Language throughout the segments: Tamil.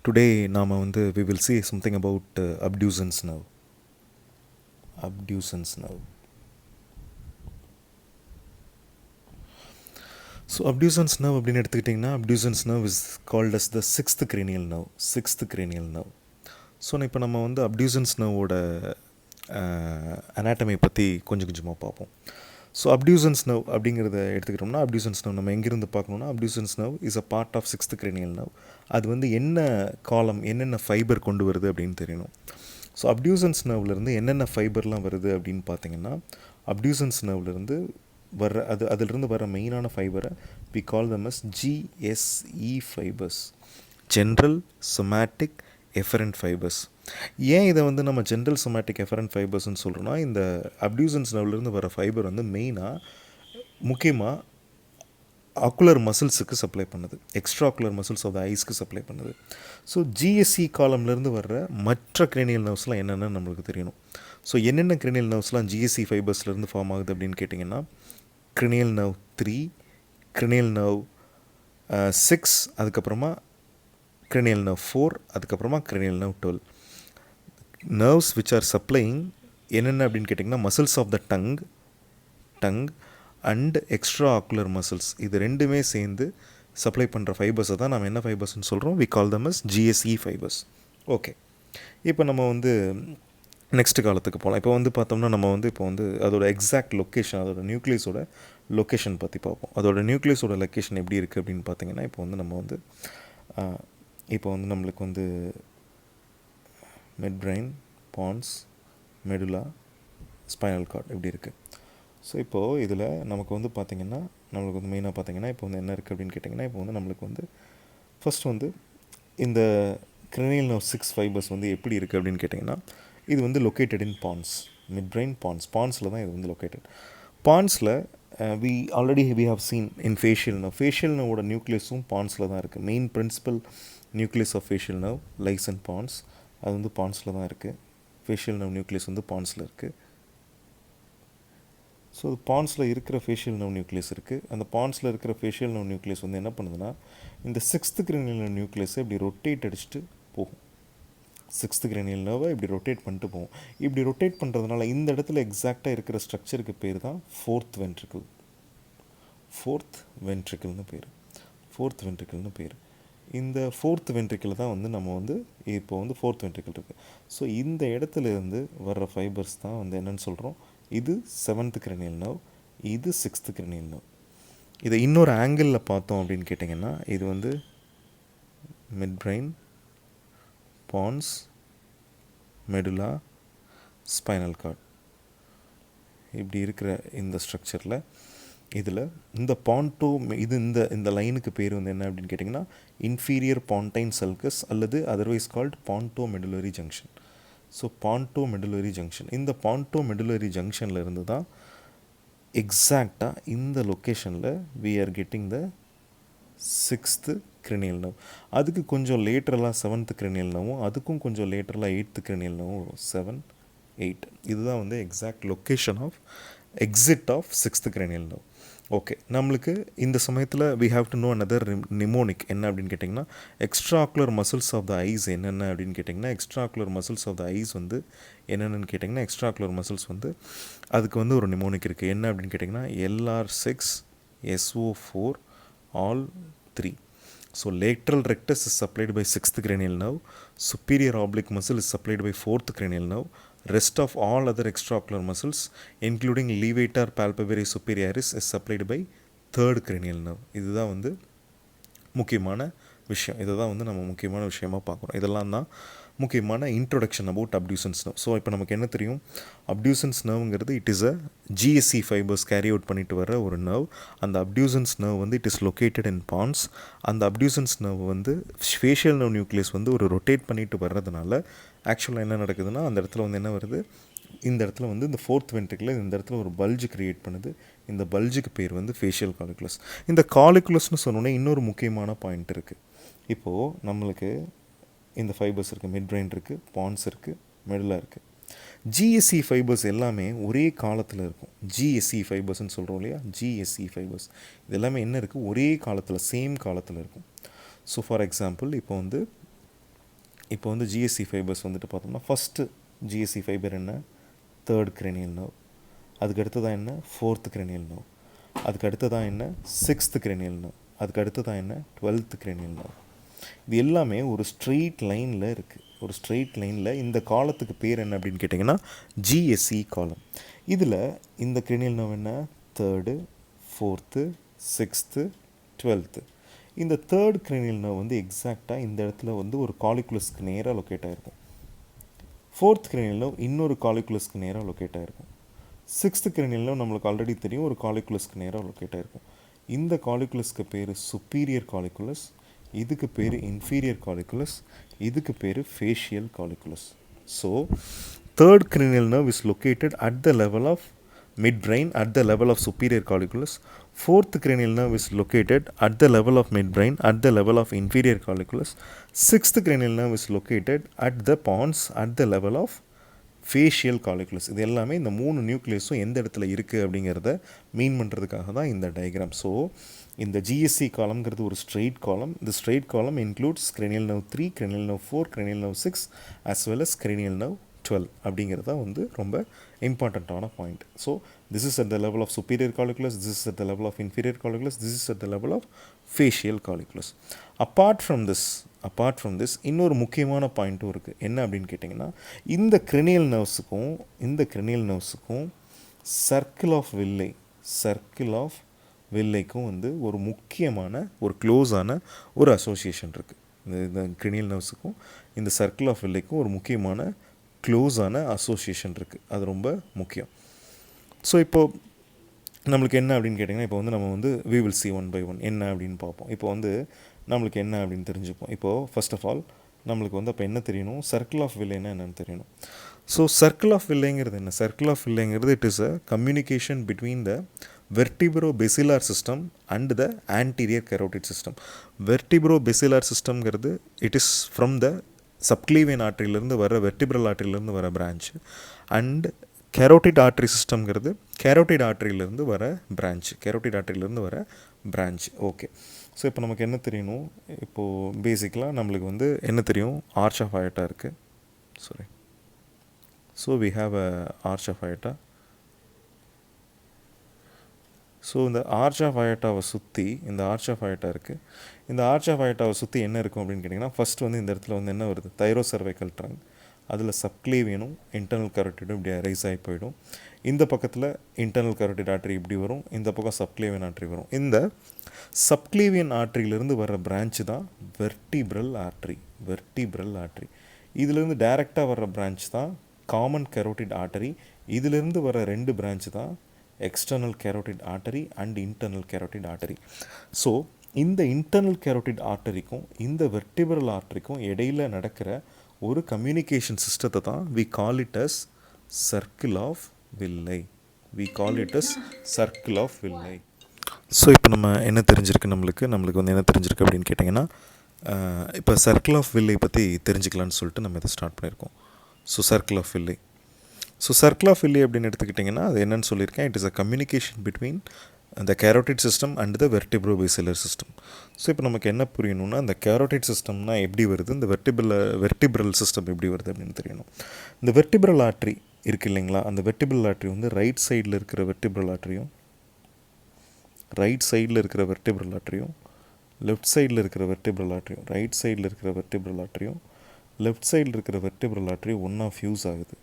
Today நாம வந்து we will see something about abducens nerve. Abducens nerve. So abducens nerve அப்படின்னு எடுத்துக்கிட்டிங்கன்னா abducens nerve is called as the sixth cranial nerve. Sixth cranial nerve. So இப்போ நம்ம வந்து abducens nerve-ஓட anatomy பற்றி கொஞ்சம் கொஞ்சமாக பார்ப்போம். ஸோ abducens nerve அப்படிங்கிறத எடுத்துக்கிட்டோம்னா abducens nerve நம்ம எங்கேருந்து பார்க்கணுன்னா abducens nerve is a part of sixth cranial nerve. அது வந்து என்ன காலம் என்னென்ன ஃபைபர் கொண்டு வருது அப்படின்னு தெரியணும். ஸோ abducens nerve-லேருந்து என்னென்ன ஃபைபர்லாம் வருது அப்படின்னு பார்த்தீங்கன்னா abducens nerve-லேருந்து வர்ற அதிலிருந்து வர மெயினான ஃபைபரை we call them as GSE fibers, general somatic efferent fibers. ஏன் இதை வந்து நம்ம ஜென்ரல் somatic efferent fibers-ன்னு சொல்கிறோன்னா இந்த abducens nerve-லேருந்து வர ஃபைபர் வந்து மெயினாக முக்கியமாக ஆக்குலர் மசில்ஸுக்கு சப்ளை பண்ணுது, extra ocular muscles of the ஐஸ்க்கு சப்ளை பண்ணுது. ஸோ ஜிஎஸ்சி காலம்லேருந்து வர்ற மற்ற கிரேனியல் நர்வ்ஸ்லாம் என்னென்னு நம்மளுக்கு தெரியணும். ஸோ என்னென்ன கிரேனியல் நர்வ்ஸ்லாம் ஜிஎஸ்சி ஃபைபர்ஸ்லேருந்து ஃபார்ம் ஆகுது அப்படின்னு கேட்டிங்கன்னா cranial nerve 3, cranial nerve 6, அதுக்கப்புறமா cranial nerve 4, அதுக்கப்புறமா cranial nerve 12. nerves which are supplying என்னென்ன அப்படின்னு கேட்டிங்கன்னா muscles of the tongue and extra ocular muscles இது ரெண்டுமே சேர்ந்து சப்ளை பண்ணுற ஃபைபர்ஸை தான் நம்ம என்ன ஃபைபர்ஸ்னு சொல்கிறோம், we call them as GSE fibres. Okay, இப்போ நம்ம வந்து நெக்ஸ்ட் காலத்துக்கு போகலாம். இப்போ வந்து பார்த்தோம்னா நம்ம வந்து இப்போ வந்து அதோட எக்ஸாக்ட் லொக்கேஷன், அதோட நியூக்ளியஸோட லொக்கேஷன் பற்றி பார்ப்போம். அதோட நியூக்ளியஸோட லொக்கேஷன் எப்படி இருக்குது அப்படின்னு பார்த்தீங்கன்னா இப்போ வந்து நம்ம வந்து இப்போ வந்து நம்மளுக்கு வந்து mid brain, pons, medulla, spinal cord இப்படி இருக்குது. ஸோ இப்போது இதில் நமக்கு வந்து பார்த்திங்கன்னா நம்மளுக்கு வந்து மெயினாக பார்த்திங்கன்னா இப்போ வந்து என்ன இருக்குது அப்படின்னு கேட்டிங்கன்னா இப்போ வந்து நம்மளுக்கு வந்து ஃபஸ்ட் வந்து இந்த cranial nerve 6 ஃபைபர்ஸ் வந்து எப்படி இருக்குது அப்படின்னு கேட்டிங்கன்னா இது வந்து located in pons, midbrain பான்ஸில் தான் இது வந்து லொக்கேட்டட். பான்ஸில் we have seen in facial nerve. Facial நர்வோட நியூக்ளியஸும் பான்ஸில் தான் இருக்குது. Main principal nucleus of facial nerve lies and pons, அது வந்து பான்ஸில் தான் இருக்குது. ஃபேஷியல் நர்வ் நியூக்ளியஸ் வந்து பான்ஸில் இருக்குது. ஸோ பான்ஸில் இருக்கிற ஃபேஷியல் நர்வ் நியூக்ளியஸ் இருக்குது. அந்த பான்ஸில் இருக்கிற ஃபேஷியல் நர்வ் நியூக்ளியஸ் வந்து என்ன பண்ணுதுன்னா இந்த சிக்ஸ்த்து கிரேனியல் நர்வ் நியூக்ளியஸை இப்படி ரொட்டேட் அடிச்சுட்டு போகும். சிக்ஸ்த்து கிரேனியல் நர்வை இப்படி ரொட்டேட் பண்ணிட்டு போகும். இப்படி ரொட்டேட் பண்ணுறதுனால இந்த இடத்துல எக்ஸாக்டாக இருக்கிற ஸ்ட்ரக்சருக்கு பேர் தான் ஃபோர்த் வென்ட்ரிக்கிள். ஃபோர்த் வென்ட்ரிக்கிள்னு பேர். இந்த ஃபோர்த் வென்ட்ரிக்கிள் தான் வந்து நம்ம வந்து இப்போ வந்து ஃபோர்த் வென்ட்ரிக்கிள் இருக்குது. ஸோ இந்த இடத்துல இருந்து வர்ற ஃபைபர்ஸ் தான் வந்து என்னென்னு சொல்கிறோம், இது செவன்த் cranial nerve, இது சிக்ஸ்த் cranial nerve. இதை இன்னொரு ஆங்கிளில் பார்த்தோம் அப்படின்னு கேட்டிங்கன்னா இது வந்து mid brain, pons, medulla, spinal cord இப்படி இருக்கிற இந்த ஸ்ட்ரக்சரில் இதில் இந்த பான்டோ இது இந்த லைனுக்கு பேர் வந்து என்ன அப்படின்னு கேட்டிங்கன்னா இன்ஃபீரியர் பான்டைன் சல்கஸ் அல்லது otherwise called ponto medullary junction. So ponto medullary junction, இந்த பான்டோ மெடுலரி ஜங்ஷனில் இருந்து தான் எக்ஸாக்டாக இந்த லொக்கேஷனில் we are getting the sixth cranial nerve. அதுக்கு கொஞ்சம் லேட்டரலாக செவன்த்து cranial nerve, அதுக்கும் கொஞ்சம் லேட்டரலாக எயித்து cranial nerve வரும். 7, 8 இதுதான் வந்து exact location of exit of sixth cranial nerve. Okay, நம்மளுக்கு இந்த சமயத்தில் we have to know another mnemonic என்ன அப்படின்னு கேட்டிங்கன்னா extra ocular muscles of the eyes என்னென்ன அப்படின்னு கேட்டிங்கன்னா extra ocular muscles of the eyes வந்து என்னென்னு கேட்டிங்கன்னா எக்ஸ்ட்ரா ஆக்குலர் மசில்ஸ் வந்து அதுக்கு வந்து ஒரு நிமோனிக் இருக்குது. என்ன அப்படின்னு கேட்டிங்கன்னா LR6, SO4, all 3. So lateral rectus is supplied by 6th cranial nerve, superior oblique muscle is supplied by 4th cranial nerve, rest of all other extraocular muscles including levator palpebrae superioris is supplied by 3rd cranial nerve. இதுதான் வந்து முக்கியமான விஷயம். இதை தான் வந்து நம்ம முக்கியமான விஷயமாக பார்க்குறோம். இதெல்லாம் தான் முக்கியமான introduction about abducens nerve. So இப்போ நமக்கு என்ன தெரியும், abducens nerveங்கிறது it is a GSC fibres carry out பண்ணிட்டு வர ஒரு நர்வ். அந்த abducens nerve வந்து it is located in pons. அந்த abducens nerve வந்து ஃபேஷியல் நர்வ் நியூக்ளியஸ் வந்து ஒரு ரொட்டேட் பண்ணிட்டு வர்றதுனால ஆக்சுவலாக என்ன நடக்குதுன்னா அந்த இடத்துல வந்து என்ன வருது, இந்த இடத்துல வந்து இந்த ஃபோர்த் வென்ட்ரிக்கில் இந்த இடத்துல ஒரு பல்ஜ் க்ரியேட் பண்ணுது. இந்த பல்ஜுக்கு பேர் வந்து ஃபேஷியல் காலிகுலஸ். இந்த காலிகுலஸ்னு சொன்னோன்னே இன்னொரு முக்கியமான பாயிண்ட் இருக்குது. இப்போது நம்மளுக்கு இந்த ஃபைபர்ஸ் இருக்குது, மிட் பிரெயின் இருக்குது, பான்ஸ் இருக்குது, மெடுலா இருக்குது. ஜிஎஸ்சி ஃபைபர்ஸ் எல்லாமே ஒரே காலத்தில் இருக்கும். ஜிஎஸ்சி ஃபைபர்ஸ்ன்னு சொல்கிறோம் இல்லையா, ஜிஎஸ்சி ஃபைபர்ஸ் இது எல்லாமே என்ன இருக்குது, ஒரே காலத்தில் சேம் காலத்தில் இருக்கும். ஸோ ஃபார் எக்ஸாம்பிள் இப்போ வந்து இப்போ வந்து ஜிஎஸ்சி ஃபைபர்ஸ் வந்துட்டு பார்த்தோம்னா ஃபஸ்ட்டு ஜிஎஸ்சி ஃபைபர் என்ன, தேர்ட் கிரேனியல் நர்வ். அதுக்கு அடுத்ததான் என்ன, ஃபோர்த் கிரேனியல் நர்வ். அதுக்கு அடுத்ததான் என்ன, சிக்ஸ்த் கிரேனியல் நர்வ். அதுக்கு அடுத்ததான் என்ன, 12th கிரேனியல் நர்வ். இது எல்லாமே ஒரு ஸ்ட்ரெயிட் லைனில் இருக்குது. ஒரு ஸ்ட்ரெயிட் லைனில் இந்த காலத்துக்கு பேர் என்ன அப்படின்னு கேட்டிங்கன்னா ஜிஎஸ்சி காலம். இதில் இந்த கிரேனியல் நர்வ் என்ன, தேர்டு, ஃபோர்த்து, சிக்ஸ்த்து, 12th. இந்த தேர்ட் கிரேனியல் நர்வ் வந்து எக்ஸாக்டாக இந்த இடத்துல வந்து ஒரு காலிகுலஸ்க்கு நேராக லொக்கேட் ஆகிருக்கும். ஃபோர்த் கிரேனியல் நர்வ் இன்னொரு காலிகுலஸ்க்கு நேராக லொக்கேட் ஆகிருக்கும். சிக்ஸ்த் கிரேனியல் நர்வ் நம்மளுக்கு ஆல்ரெடி தெரியும், ஒரு காலிகுலஸ்க்கு நேராக லொக்கேட் ஆகிருக்கும். இந்த காலிகுலஸ்க்கு பேர் சுப்பீரியர் காலிகுலஸ், இதுக்கு பேர் இன்ஃபீரியர் காலிகுலஸ், இதுக்கு பேர் facial colliculus. So third cranial nerve is located at the level of midbrain at the level of superior colliculus. Fourth cranial nerve is located at the level of midbrain at the level of inferior colliculus. Sixth cranial nerve is located at the pons at the level of facial colliculus. இது எல்லாமே இந்த 3 நியூக்ளியஸும் எந்த இடத்துல இருக்குது அப்படிங்கிறத மீன் பண்ணுறதுக்காக தான் இந்த டயக்ராம். ஸோ இந்த ஜிஎஸ்சி காலம்ங்கிறது ஒரு ஸ்ட்ரெயிட் காலம். இந்த ஸ்ட்ரெயிட் காலம் includes cranial nerve 3, cranial nerve 4, cranial nerve 6 as well as cranial nerve 12 அப்படிங்கிறது தான் வந்து ரொம்ப இம்பார்ட்டண்ட்டான point. So this is at the level of superior colliculus, this is at the level of inferior colliculus, this is at the level of facial colliculus. apart from this இன்னொரு முக்கியமான பாயிண்ட்டும் இருக்குது. என்ன அப்படின்னு கேட்டிங்கன்னா இந்த cranial nervesக்கும் சர்க்கிள் ஆஃப் வில்லைக்கும் வந்து ஒரு முக்கியமான ஒரு க்ளோஸான ஒரு அசோசியேஷன் இருக்குது. இந்த cranial nervesக்கும் இந்த சர்க்கிள் ஆஃப் வில்லைக்கும் ஒரு முக்கியமான க்ளோஸான அசோசியேஷன் இருக்குது. அது ரொம்ப முக்கியம். ஸோ இப்போது நம்மளுக்கு என்ன அப்படின்னு கேட்டிங்கன்னா இப்போ வந்து நம்ம வந்து we will see one by one என்ன அப்படின்னு பார்ப்போம். இப்போ வந்து நம்மளுக்கு என்ன அப்படின்னு தெரிஞ்சுப்போம். இப்போது ஃபர்ஸ்ட் ஆஃப் ஆல் நம்மளுக்கு வந்து அப்போ என்ன தெரியணும், சர்க்கிள் ஆஃப் வில்லைன்னா என்னென்னு தெரியணும். ஸோ சர்க்கிள் ஆஃப் வில்லைங்கிறது என்ன, சர்க்கிள் ஆஃப் வில்லைங்கிறது it is a communication between the vertebro-basilar system and the anterior carotid system. vertebro-basilar systemங்கிறது it is from the subclavian arteryலேருந்து வர vertebral arteryலேருந்து வர branch and carotid artery systemங்கிறது carotid arteryலேருந்து வர branch. ஓகே, ஸோ இப்போ நமக்கு என்ன தெரியணும், இப்போது பேசிக்கலாக நம்மளுக்கு வந்து என்ன தெரியும், ஆர்ச் ஆஃப் அயட்டா இருக்குது. So we have a arch of aorta. So இந்த ஆர்ச் ஆஃப் அயட்டாவை சுற்றி இந்த ஆர்ச் ஆஃப் அயட்டா இருக்குது. இந்த ஆர்ச் ஆஃப் அயட்டாவை சுற்றி என்ன இருக்கும் அப்படின்னு கேட்டிங்கன்னா ஃபஸ்ட்டு வந்து இந்த இடத்துல வந்து என்ன வருது, தைரோ சர்வைக்கல் ட்ரங்க், அதில் சப்க்ளேவியனும் இன்டர்னல் கரோட்டிடும் இப்படி ரைஸ் ஆகி போயிடும். இந்த பக்கத்தில் இன்டர்னல் கரோட்டிட் ஆர்ட்ரி இப்படி வரும், இந்த பக்கம் சப்க்ளேவியன் ஆர்ட்ரி வரும். இந்த சப்க்ளேவியன் ஆர்ட்ரியிலேருந்து வர பிரான்ச்சு தான் வெர்டிப்ரல் ஆர்ட்ரி. இதிலேருந்து டைரெக்டாக வர்ற பிரான்ச் தான் காமன் கரோட்டிட் ஆர்டரி. இதிலேருந்து வர 2 பிரான்ச்சு தான் external carotid artery and internal carotid artery. So இந்த இன்டர்னல் கேரோட்டிட் ஆர்டரிக்கும் இந்த வெர்டிபிரல் ஆர்டரிக்கும் இடையில் நடக்கிற ஒரு கம்யூனிகேஷன் சிஸ்டத்தை தான் we call it as circle of villi. So இப்போ நம்ம என்ன தெரிஞ்சிருக்கு, நம்மளுக்கு வந்து என்ன தெரிஞ்சிருக்கு அப்படின்னு கேட்டிங்கன்னா இப்போ சர்க்கிள் ஆஃப் வில்லை பற்றி தெரிஞ்சுக்கலான்னு சொல்லிட்டு நம்ம இதை ஸ்டார்ட் பண்ணியிருக்கோம். ஸோ சர்க்கிள் ஆஃப் வில்லை அப்படின்னு எடுத்துக்கிட்டிங்கன்னா அது என்னன்னு சொல்லியிருக்கேன், it is a communication between the carotid system and the vertebro-basilar system. So இப்போ நமக்கு என்ன புரியணும்னா இந்த கேரோட்டிட் சிஸ்டம்னா எப்படி வருது, இந்த வெர்டிபிரல் சிஸ்டம் எப்படி வருது அப்படின்னு தெரியணும். இந்த வெர்டிபிரல் ஆர்ட்ரி இருக்குது இல்லைங்களா, அந்த வெர்டிபிரல் ஆர்ட்ரி வந்து ரைட் சைடில் இருக்கிற வெர்டிபிரல் ஆர்ட்ரியும் லெஃப்ட் சைடில் இருக்கிற வெர்டிபிரல் ஆர்ட்ரியும் ஒன்றா ஃபியூஸ் ஆகுது.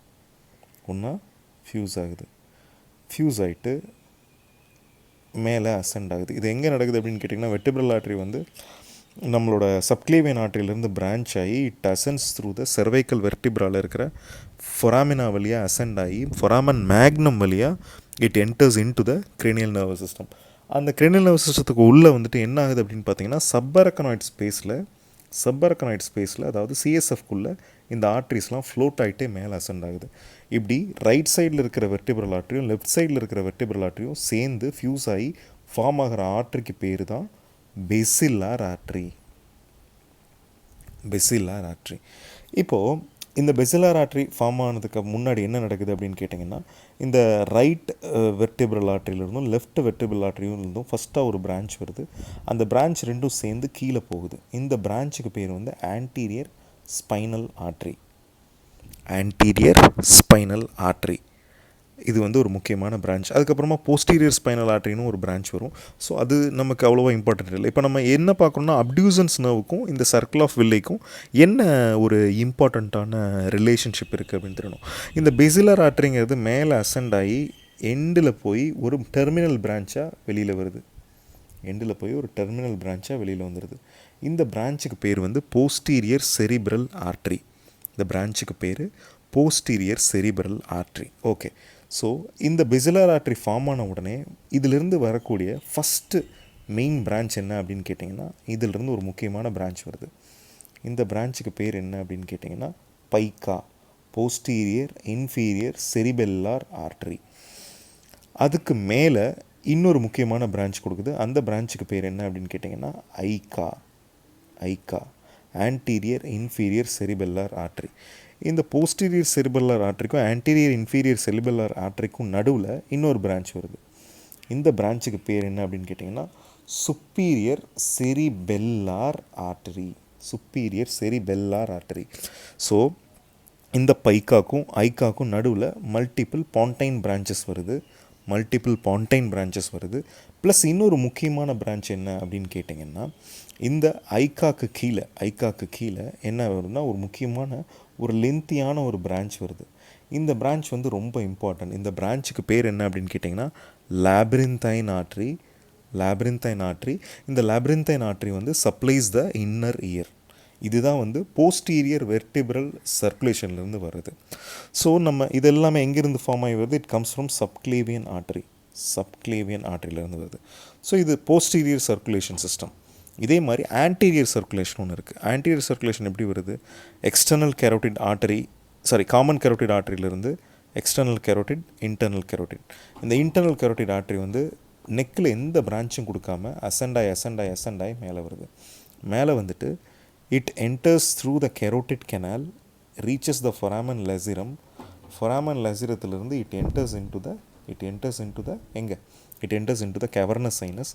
ஃபியூஸ் ஆகிட்டு மேலே அசெண்ட் ஆகுது. இது எங்கே நடக்குது அப்படின்னு கேட்டிங்கன்னா வெர்டிபிரல் ஆர்ட்ரி வந்து நம்மளோட சப்க்ளேவியன் ஆர்ட்ரியிலேருந்து பிரான்ச் ஆகி இட் அசென்ட்ஸ் த்ரூ த செர்வைக்கல் வெர்டிப்ராவில் இருக்கிற ஃபொராமினா வழியாக அசெண்ட் ஆகி ஃபொராமன் மேக்னம் வழியாக it enters in to the cranial nervous system. அந்த கிரேனியல் நர்வஸ் சிஸ்டத்துக்கு உள்ளே வந்துட்டு என்ன ஆகுது அப்படின்னு பார்த்தீங்கன்னா சப்பரக்கனாய்ட் ஸ்பேஸில் அதாவது சிஎஸ்எஃப்குள்ளே இந்த ஆர்ட்ரிஸ்லாம் ஃப்ளோட் ஆகிட்டே மேலே அசெண்ட் ஆகுது. இப்படி ரைட் சைடில் இருக்கிற வெர்டிபிரல் ஆர்ட்ரியும் லெஃப்ட் சைடில் இருக்கிற வெர்டிபிரல் ஆர்ட்ரியும் சேர்ந்து ஃபியூஸ் ஆகி ஃபார்ம் ஆகிற ஆர்ட்ரிக்கு பேர் தான் பெசிலார் ஆர்ட்ரி. இப்போது இந்த பெசிலார் ஆர்ட்ரி ஃபார்ம் ஆனதுக்கு முன்னாடி என்ன நடக்குது அப்படின்னு கேட்டிங்கன்னா இந்த ரைட் வெர்டிபிரல் ஆர்ட்ரியிலிருந்தும் லெஃப்ட் வெர்டிபிரல் ஆர்ட்ரியிலிருந்தும் ஃபஸ்ட்டாக ஒரு பிரான்ச் வருது. அந்த பிரான்ச் ரெண்டும் சேர்ந்து கீழே போகுது. இந்த பிரான்ச்சுக்கு பேர் வந்து anterior spinal artery. Anterior spinal artery இது வந்து ஒரு முக்கியமான பிரான்ச். அதுக்கப்புறமா போஸ்டீரியர் ஸ்பைனல் ஆர்ட்ரின்னு ஒரு பிரான்ச் வரும். ஸோ அது நமக்கு அவ்வளோவா இம்பார்ட்டன்ட் இல்லை. இப்போ நம்ம என்ன பார்க்கணும்னா அப்டியூசன்ஸ் நர்வுக்கும் இந்த சர்க்கிள் ஆஃப் வில்லைக்கும் என்ன ஒரு இம்பார்ட்டண்ட்டான ரிலேஷன்ஷிப் இருக்குது அப்படின்னு தெரியணும். இந்த பெசிலர் ஆர்ட்ரிங்கிறது மேலே அசெண்ட் ஆகி எண்டில் போய் ஒரு டெர்மினல் பிரான்ச்சாக வெளியில் வருது. எண்டில் போய் ஒரு டெர்மினல் பிரான்ச்சாக வெளியில் வந்துடுது. இந்த பிரான்ச்சுக்கு பேர் வந்து போஸ்டீரியர் செரிப்ரல் ஆர்ட்ரி. இந்த பிரான்ச்சுக்கு பேர் posterior cerebral artery. Okay. So இந்த பெசிலர் ஆர்ட்ரி ஃபார்ம் ஆன உடனே இதிலிருந்து வரக்கூடிய ஃபஸ்ட்டு மெயின் பிரான்ச் என்ன அப்படின்னு கேட்டிங்கன்னா இதிலிருந்து ஒரு முக்கியமான பிரான்ச் வருது. இந்த பிரான்ச்சுக்கு பேர் என்ன அப்படின்னு கேட்டிங்கன்னா பைக்கா, போஸ்டீரியர் இன்ஃபீரியர் செரிபெல்லார் ஆர்ட்ரி. அதுக்கு மேலே இன்னொரு முக்கியமான பிரான்ச் கொடுக்குது. அந்த பிரான்ச்சுக்கு பேர் என்ன அப்படின்னு கேட்டிங்கன்னா AICA anterior inferior cerebellar artery. இந்த போஸ்டீரியர் செரிபெல்லார் ஆர்ட்ரிக்கும் ஆன்டீரியர் இன்ஃபீரியர் செரிபெல்லார் ஆர்ட்ரிக்கும் நடுவில் இன்னொரு பிரான்ச் வருது. இந்த பிரான்ச்சுக்கு பேர் என்ன அப்படின்னு கேட்டிங்கன்னா superior cerebellar artery. Superior cerebellar artery. So இந்த பைக்காக்கும் ஐக்காக்கும் நடுவில் மல்டிபிள் பாண்டைன் பிரான்ச்சஸ் வருது. ப்ளஸ் இன்னொரு முக்கியமான பிரான்ச் என்ன அப்படின்னு கேட்டிங்கன்னா இந்த ஐக்காக்கு கீழே என்ன வருதுன்னா ஒரு முக்கியமான ஒரு லென்த்தியான ஒரு பிரான்ச் வருது. இந்த பிரான்ச் வந்து ரொம்ப இம்பார்ட்டன்ட். இந்த பிரான்ச்சுக்கு பேர் என்ன அப்படின்னு கேட்டிங்கன்னா லாபிரிந்தைன் ஆர்ட்ரி. இந்த லாபிரிந்தைன் ஆர்ட்ரி வந்து சப்ளைஸ் த இன்னர் இயர். இதுதான் வந்து போஸ்டீரியர் வெர்டிபிரல் சர்க்குலேஷன்லேருந்து வருது. ஸோ நம்ம இது எல்லாமே எங்கேருந்து ஃபார்ம் ஆகி வருது? இட் கம்ஸ் ஃப்ரம் சப்க்ளேவியன் ஆர்ட்ரியிலேருந்து வருது. ஸோ இது போஸ்டீரியர் சர்க்குலேஷன் சிஸ்டம். இதே மாதிரி ஆன்டீரியர் சர்க்குலேஷன் ஒன்று இருக்குது. ஆன்டீரியர் சர்க்குலேஷன் எப்படி வருது? காமன் கரோட்டிட் ஆர்ட்ரியிலேருந்து எக்ஸ்டர்னல் கரோட்டிட், இன்டர்னல் கரோட்டிட். இந்த இன்டர்னல் கரோட்டிட் ஆர்ட்ரி வந்து நெக்கில் எந்த பிரான்ச்சும் கொடுக்காம அசண்டாய் மேலே வருது. மேலே வந்துட்டு it enters through the carotid canal, reaches the foramen lacerum. foramen lacerumத்திலிருந்து it enters into the cavernous sinus.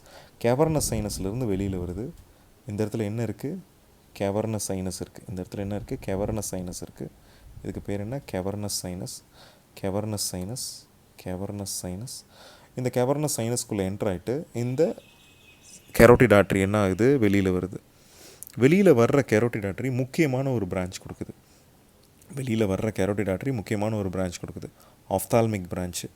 cavernous sinusலேருந்து வெளியில் வருது. இந்த இடத்துல என்ன இருக்குது? cavernous sinus இருக்குது. இதுக்கு பேர் என்ன? cavernous sinus. இந்த cavernous sinusக்குள்ளே என்ட்ரு ஆகிட்டு இந்த carotid artery என்ன ஆகுது? வெளியில் வருது. வெளியில் வர்ற கேரோட்டிட் ஆர்ட்ரி முக்கியமான ஒரு பிரான்ச் கொடுக்குது. Ophthalmic branch.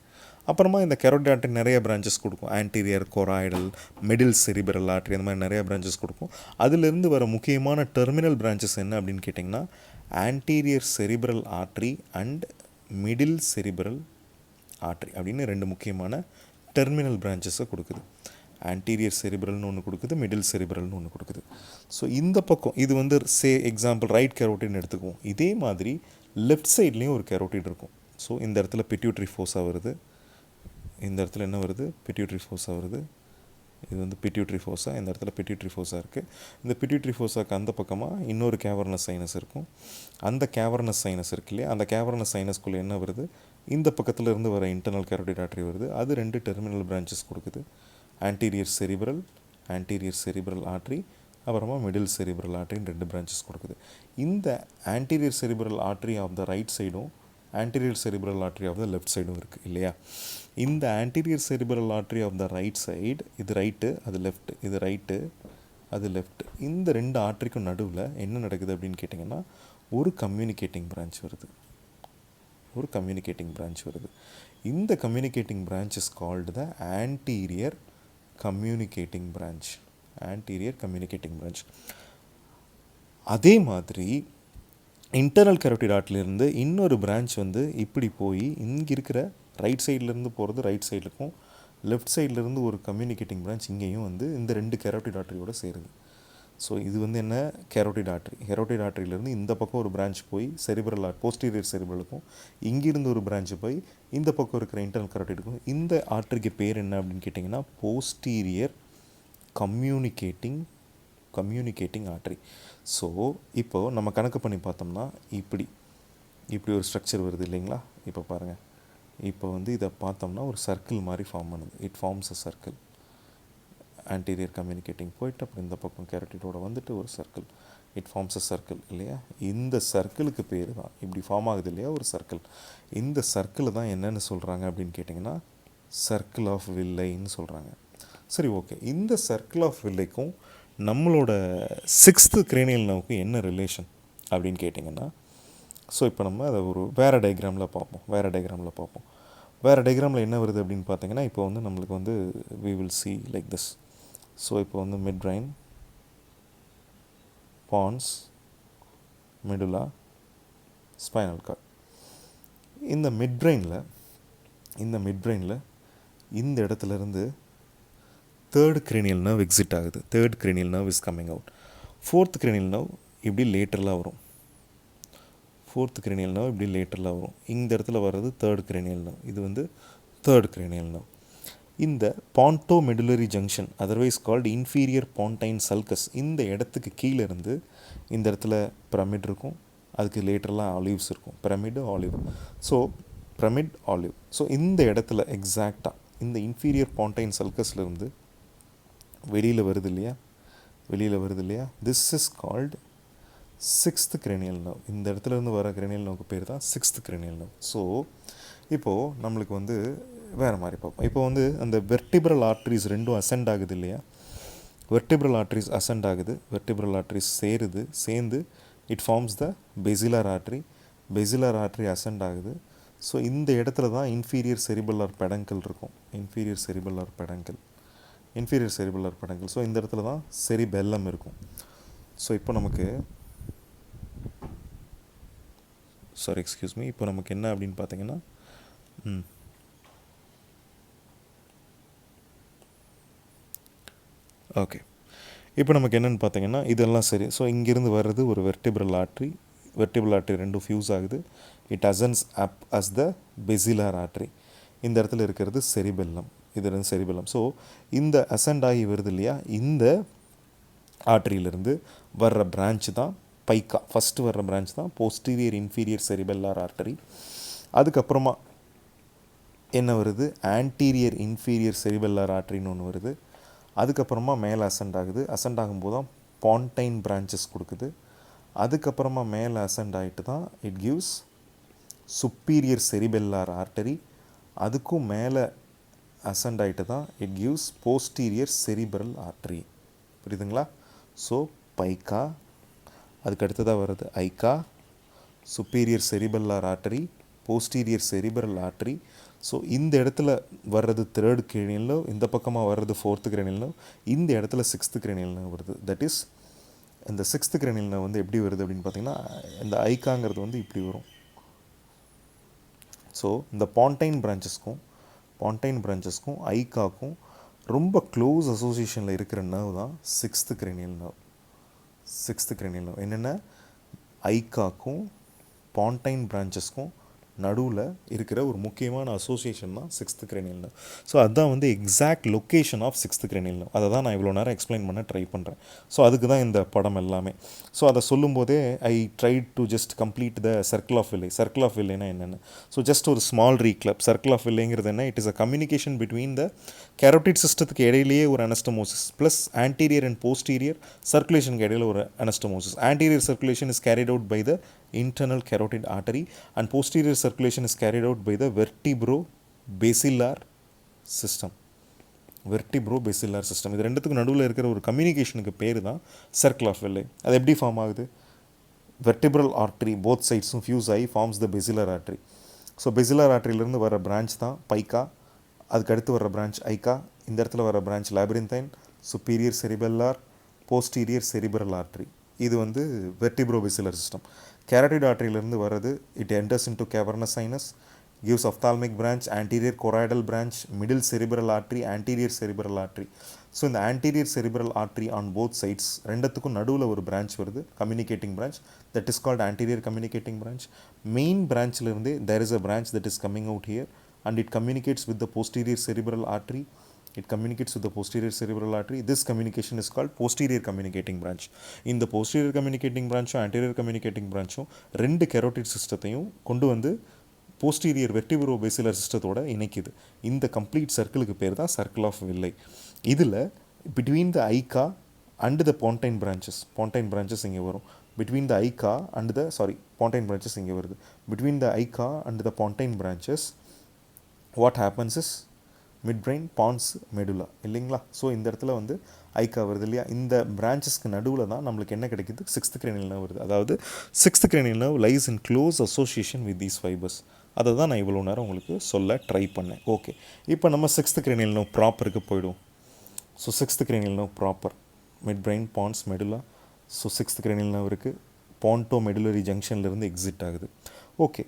அப்புறமா இந்த கேரோட்டிட் ஆர்ட்ரி நிறைய பிரான்ச்சஸ் கொடுக்கும். ஆன்டீரியர் கொராய்டல், மிடில் செரிபரல் ஆர்ட்ரி, அந்த மாதிரி நிறைய பிரான்ச்சஸ் கொடுக்கும். அதிலிருந்து வர முக்கியமான டெர்மினல் பிரான்ச்சஸ் என்ன அப்படின்னு கேட்டிங்கன்னா anterior cerebral artery and middle cerebral artery அப்படின்னு ரெண்டு முக்கியமான டெர்மினல் பிரான்ச்சஸை கொடுக்குது. ஆன்டீரியர் செரிப்ரல்னு ஒன்று கொடுக்குது, மிடில் செரிப்ரல்னு ஒன்று கொடுக்குது. ஸோ இந்த பக்கம் இது வந்து எக்ஸாம்பிள் ரைட் கேரோட்டின்னு எடுத்துக்குவோம். இதே மாதிரி லெஃப்ட் சைட்லேயும் ஒரு கேரோட்டிட் இருக்கும். ஸோ இந்த இடத்துல பிட்யூட்ரி ஃபோஸா வருது. இந்த இடத்துல என்ன வருது? பிட்யூட்ரி ஃபோஸா வருது. இது வந்து பிட்யூட்ரி ஃபோஸா. இந்த இடத்துல பிட்யூட்ரி ஃபோஸா இருக்குது. இந்த பிட்யூட்ரி ஃபோஸாக்கு அந்த பக்கமாக இன்னொரு கேவர்னஸ் சைனஸ் இருக்கும். அந்த கேவர்னஸ் சைனஸ் இருக்கு இல்லையா, அந்த கேவர்னஸ் சைனஸ்குள்ளே என்ன வருது? இந்த பக்கத்தில் இருந்து வர இன்டர்னல் கேரோட்டிட் ஆர்ட்ரி வருது. அது ரெண்டு டெர்மினல் பிரான்ச்சஸ் கொடுக்குது. ஆன்டீரியர் செரிப்ரல் ஆர்ட்ரி, அப்புறமா மிடில் செரிப்ரல் ஆர்ட்ரின்னு ரெண்டு பிரான்ச்சஸ் கொடுக்குது. இந்த anterior cerebral artery of the right சைடும் anterior cerebral artery of the left சைடும் இருக்குது இல்லையா. இந்த anterior cerebral artery of the right side, இது ரைட்டு அது லெஃப்ட், இது ரைட்டு அது லெஃப்ட். இந்த ரெண்டு ஆர்ட்ரிக்கும் நடுவில் என்ன நடக்குது அப்படின்னு கேட்டிங்கன்னா ஒரு கம்யூனிகேட்டிங் பிரான்ச் வருது. இந்த communicating branch is called the anterior communicating branch. அதே மாதிரி இன்டர்னல் கேரோட்டிட் ஆர்ட்ரியிலேருந்து இன்னொரு பிரான்ச் வந்து இப்படி போய் இங்கே இருக்கிற ரைட் சைட்லேருந்து போகிறது ரைட் சைடுக்கும், லெஃப்ட் சைட்லேருந்து ஒரு கம்யூனிகேட்டிங் பிரான்ச் இங்கேயும் வந்து இந்த ரெண்டு கேரோட்டிட் ஆர்ட்ரியோடு சேருது. ஸோ இது வந்து என்ன? கேரோட்டிட் ஆர்ட்ரியிலேருந்து இந்த பக்கம் ஒரு பிரான்ச் போய் போஸ்டீரியர் செரிப்ரலுக்கும், இங்கிருந்து ஒரு பிரான்ச் போய் இந்த பக்கம் இருக்கிற இன்டர்னல் கேரோட்டிடுக்கும். இந்த ஆர்ட்ரிக்கு பேர் என்ன அப்படின்னு கேட்டிங்கன்னா போஸ்டீரியர் கம்யூனிகேட்டிங் ஆர்ட்ரி. ஸோ இப்போது நம்ம கணக்கு பண்ணி பார்த்தோம்னா இப்படி ஒரு ஸ்ட்ரக்சர் வருது இல்லைங்களா. இப்போ பாருங்கள், இப்போ வந்து இதை பார்த்தோம்னா ஒரு சர்க்கிள் மாதிரி ஃபார்ம் பண்ணுது. It forms a circle. Anterior communicating போயிட்டு அப்புறம் இந்த பக்கம் கேரோட்டிடோட வந்துட்டு ஒரு circle. It forms a circle இல்லையா. இந்த சர்க்கிளுக்கு பேர் தான் இப்படி ஃபார்ம் ஆகுது இல்லையா ஒரு சர்க்கிள். இந்த சர்க்கிள் தான் என்னென்னு சொல்கிறாங்க அப்படின்னு கேட்டிங்கன்னா சர்க்கிள் ஆஃப் வில்லைன்னு சொல்கிறாங்க. சரி, ஓகே. இந்த சர்க்கிள் ஆஃப் வில்லைக்கும் நம்மளோட 6th cranial nerveக்கும் என்ன ரிலேஷன் அப்படின்னு கேட்டிங்கன்னா, ஸோ இப்போ நம்ம அதை ஒரு வேறு டயக்ராமில் பார்ப்போம். வேறு டயக்ராமில் என்ன வருது அப்படின்னு பார்த்தீங்கன்னா, இப்போ வந்து நம்மளுக்கு வந்து we will see like this. So இப்போ வந்து mid brain, pons, medulla, spinal cord. இந்த மிட் பிரெயினில் இந்த இடத்துலேருந்து தேர்ட் cranial nerve எக்ஸிட் ஆகுது. Third cranial nerve is coming out. Fourth cranial nerve இப்படி லேட்டரலாக வரும். இந்த இடத்துல வர்றது தேர்ட் cranial nerve. இது வந்து தேர்ட் cranial nerve. இந்த ponto medullary junction, otherwise called inferior pontine sulcus, இந்த இடத்துக்கு கீழே இருந்து இந்த இடத்துல பிரமிட் இருக்கும், அதுக்கு லேட்டரலாக ஆலிவ்ஸ் இருக்கும். Pyramid, olive. So pyramid, olive. So இந்த இடத்துல எக்ஸாக்டாக இந்த இன்ஃபீரியர் பான்டைன் சல்கஸ்லேருந்து வெளியில் வருது இல்லையா, this is called 6th cranial nerve. இந்த இடத்துலேருந்து வர cranial nerve பேர் தான் 6th cranial nerve. ஸோ இப்போது நம்மளுக்கு வந்து வேறு மாதிரி பார்ப்போம். இப்போ வந்து அந்த வெர்டிப்ரல் ஆர்ட்ரிஸ் ரெண்டும் அசெண்ட் ஆகுது இல்லையா. வெர்டிப்ரல் ஆர்ட்ரிஸ் சேர்ந்து it forms the basilar artery ascend ஆகுது. ஸோ இந்த இடத்துல தான் இன்ஃபீரியர் செரிபெல்லர் பெடங்கல் இருக்கும். இன்ஃபீரியர் செரிபெல்லர் பெடங்கல். ஸோ இந்த இடத்துல தான் செரிபெல்லம் இருக்கும். ஸோ இப்போ நமக்கு இப்போ நமக்கு என்ன அப்படின்னு பார்த்தீங்கன்னா, ஓகே, இப்போ நமக்கு என்னென்னு பார்த்தீங்கன்னா இதெல்லாம் சரி. ஸோ இங்கேருந்து வர்றது ஒரு வெர்டிப்ரல் ஆர்ட்ரி ரெண்டும் ஃபியூஸ் ஆகுது. It ascends up as the basilar artery. இந்த இடத்துல இருக்கிறது செரிபெல்லம். ஸோ இந்த அசெண்ட் ஆகி வருது இல்லையா, இந்த ஆர்ட்ரியிலிருந்து வர்ற பிரான்ச் தான் பைக்கா. ஃபஸ்ட்டு வர்ற பிரான்ச் தான் போஸ்டீரியர் இன்ஃபீரியர் செரிபெல்லார் ஆர்டரி. அதுக்கப்புறமா என்ன வருது, ஆன்டீரியர் இன்ஃபீரியர் செரிபெல்லார் ஆர்டரின்னு ஒன்று வருது. அதுக்கப்புறமா மேலே அசெண்ட் ஆகும்போது தான் பான்டைன் பிரான்ச்சஸ் கொடுக்குது. அதுக்கப்புறமா மேலே அசெண்ட் ஆகிட்டு தான் it gives superior cerebellar artery. அதுக்கும் மேலே அசெண்ட் ஆகிட்டு தான் it gives posterior cerebral artery. புரியுதுங்களா? ஸோ பைக்கா, அதுக்கு அடுத்ததாக வர்றது AICA, superior cerebellar artery, posterior cerebral artery. So இந்த இடத்துல வர்றது தேர்ட் cranial nerve, இந்த பக்கமாக வர்றது ஃபோர்த்து cranial nerve, இந்த இடத்துல 6th cranial nerve வருது. தட் இஸ் இந்த 6th cranial nerve வந்து எப்படி வருது அப்படின்னு பார்த்தீங்கன்னா, இந்த ஐக்காங்கிறது வந்து இப்படி வரும். ஸோ இந்த பான்டைன் பிரான்ச்சஸ்க்கும் ஐக்காக்கும் ரொம்ப க்ளோஸ் அசோசியேஷனில் இருக்கிற நர்வ் தான் 6th cranial nerve. என்னென்ன, ஐக்காக்கும் பான்டைன் பிரான்ச்சஸ்க்கும் நடுவில் இருக்கிற ஒரு முக்கியமான அசோசியேஷன் தான் 6th cranial nerve. ஸோ அதுதான் வந்து exact location of 6th cranial nerve. அதை தான் நான் இவ்வளோ நேரம் எக்ஸ்பிளைன் பண்ண ட்ரை பண்ணுறேன். ஸோ அதுக்கு தான் இந்த படம் எல்லாமே. ஸோ அதை சொல்லும்போதே I try to just complete the circle of வில்லைனா என்னென்னு. ஸோ ஜஸ்ட் ஒரு ஸ்மால் ரீக்ளப். சர்க்கிள் ஆஃப் வில்லைங்கிறது என்ன, it is a communication between the carotid சிஸ்டத்துக்கு இடையிலேயே ஒரு anastomosis plus anterior and posterior சர்க்குலேஷனுக்கு இடையில ஒரு anastomosis. Anterior circulation is carried out by the internal carotid artery and posterior circulation is carried out by the vertebrobasilar system. இது ரெண்டுத்துக்கும் நடுவில் இருக்கிற ஒரு கம்யூனிகேஷனுக்கு பேர் தான் சர்க்கிள் ஆஃப் வில்லை. அது எப்படி ஃபார்ம் ஆகுது, வெர்டிப்ரல் ஆர்ட்ரி போத் சைட்ஸும் ஃபியூஸ் ஆகி forms the basilar artery. So பெசிலர் ஆர்ட்ரியிலேருந்து வர பிரான்ச் தான் பைக்கா, அதுக்கு அடுத்து வர பிரான்ச் ஐக்கா, இந்த இடத்துல வர branch labyrinthine, superior cerebellar, posterior cerebral artery. இது வந்து வெர்டிப்ரோபெசிலர் சிஸ்டம். கேரட்டிட் ஆர்ட்ரியிலிருந்து வர்றது it enters into cavernous sinus, gives ophthalmic branch, anterior choroidal branch, middle cerebral artery, anterior cerebral artery. So இந்த anterior cerebral artery on both sides ரெண்டுத்துக்கும் நடுவில் ஒரு பிரான்ச் வருது, communicating branch, that is called anterior communicating branch. Main பிரான்ச்சிலிருந்து there is a branch that is coming out here and it communicates with the posterior cerebral artery. This communication is called posterior communicating branch. இந்த posterior communicating branchும் anterior communicating branchும் ரெண்டு carotid சிஸ்டத்தையும் கொண்டு வந்து போஸ்டீரியர் வெர்டிப்ரோபேசிலர் சிஸ்டத்தோட இணைக்குது. இந்த கம்ப்ளீட் சர்க்கிளுக்கு பேர் தான் சர்க்கிள் ஆஃப் வில்லை. இதில் between the AICA and the pontine branches இங்கே வரும். Between the AICA and the pontine branches இங்கே வருது. Between the AICA and the pontine branches what happens is mid brain pons medulla இல்லைங்களா. ஸோ இந்த இடத்துல வந்து ஐக்கா வருது இல்லையா. இந்த பிரான்ச்சஸ்க்கு நடுவில் தான் நம்மளுக்கு என்ன கிடைக்குது, சிக்ஸ்த் cranial nerve வருது. அதாவது sixth cranial nerve lies in close association with these fibres. அதை தான் நான் இவ்வளோ நேரம் உங்களுக்கு சொல்ல ட்ரை பண்ணேன். ஓகே, இப்போ நம்ம சிக்ஸ்த் cranial nerve ப்ராப்பருக்கு போயிடுவோம். So sixth cranial nerve proper mid brain pons medulla. So sixth cranial nerve இருக்குது, பான்டோ மெடுலரி ஜங்ஷன்லேருந்து எக்ஸிட் ஆகுது. ஓகே,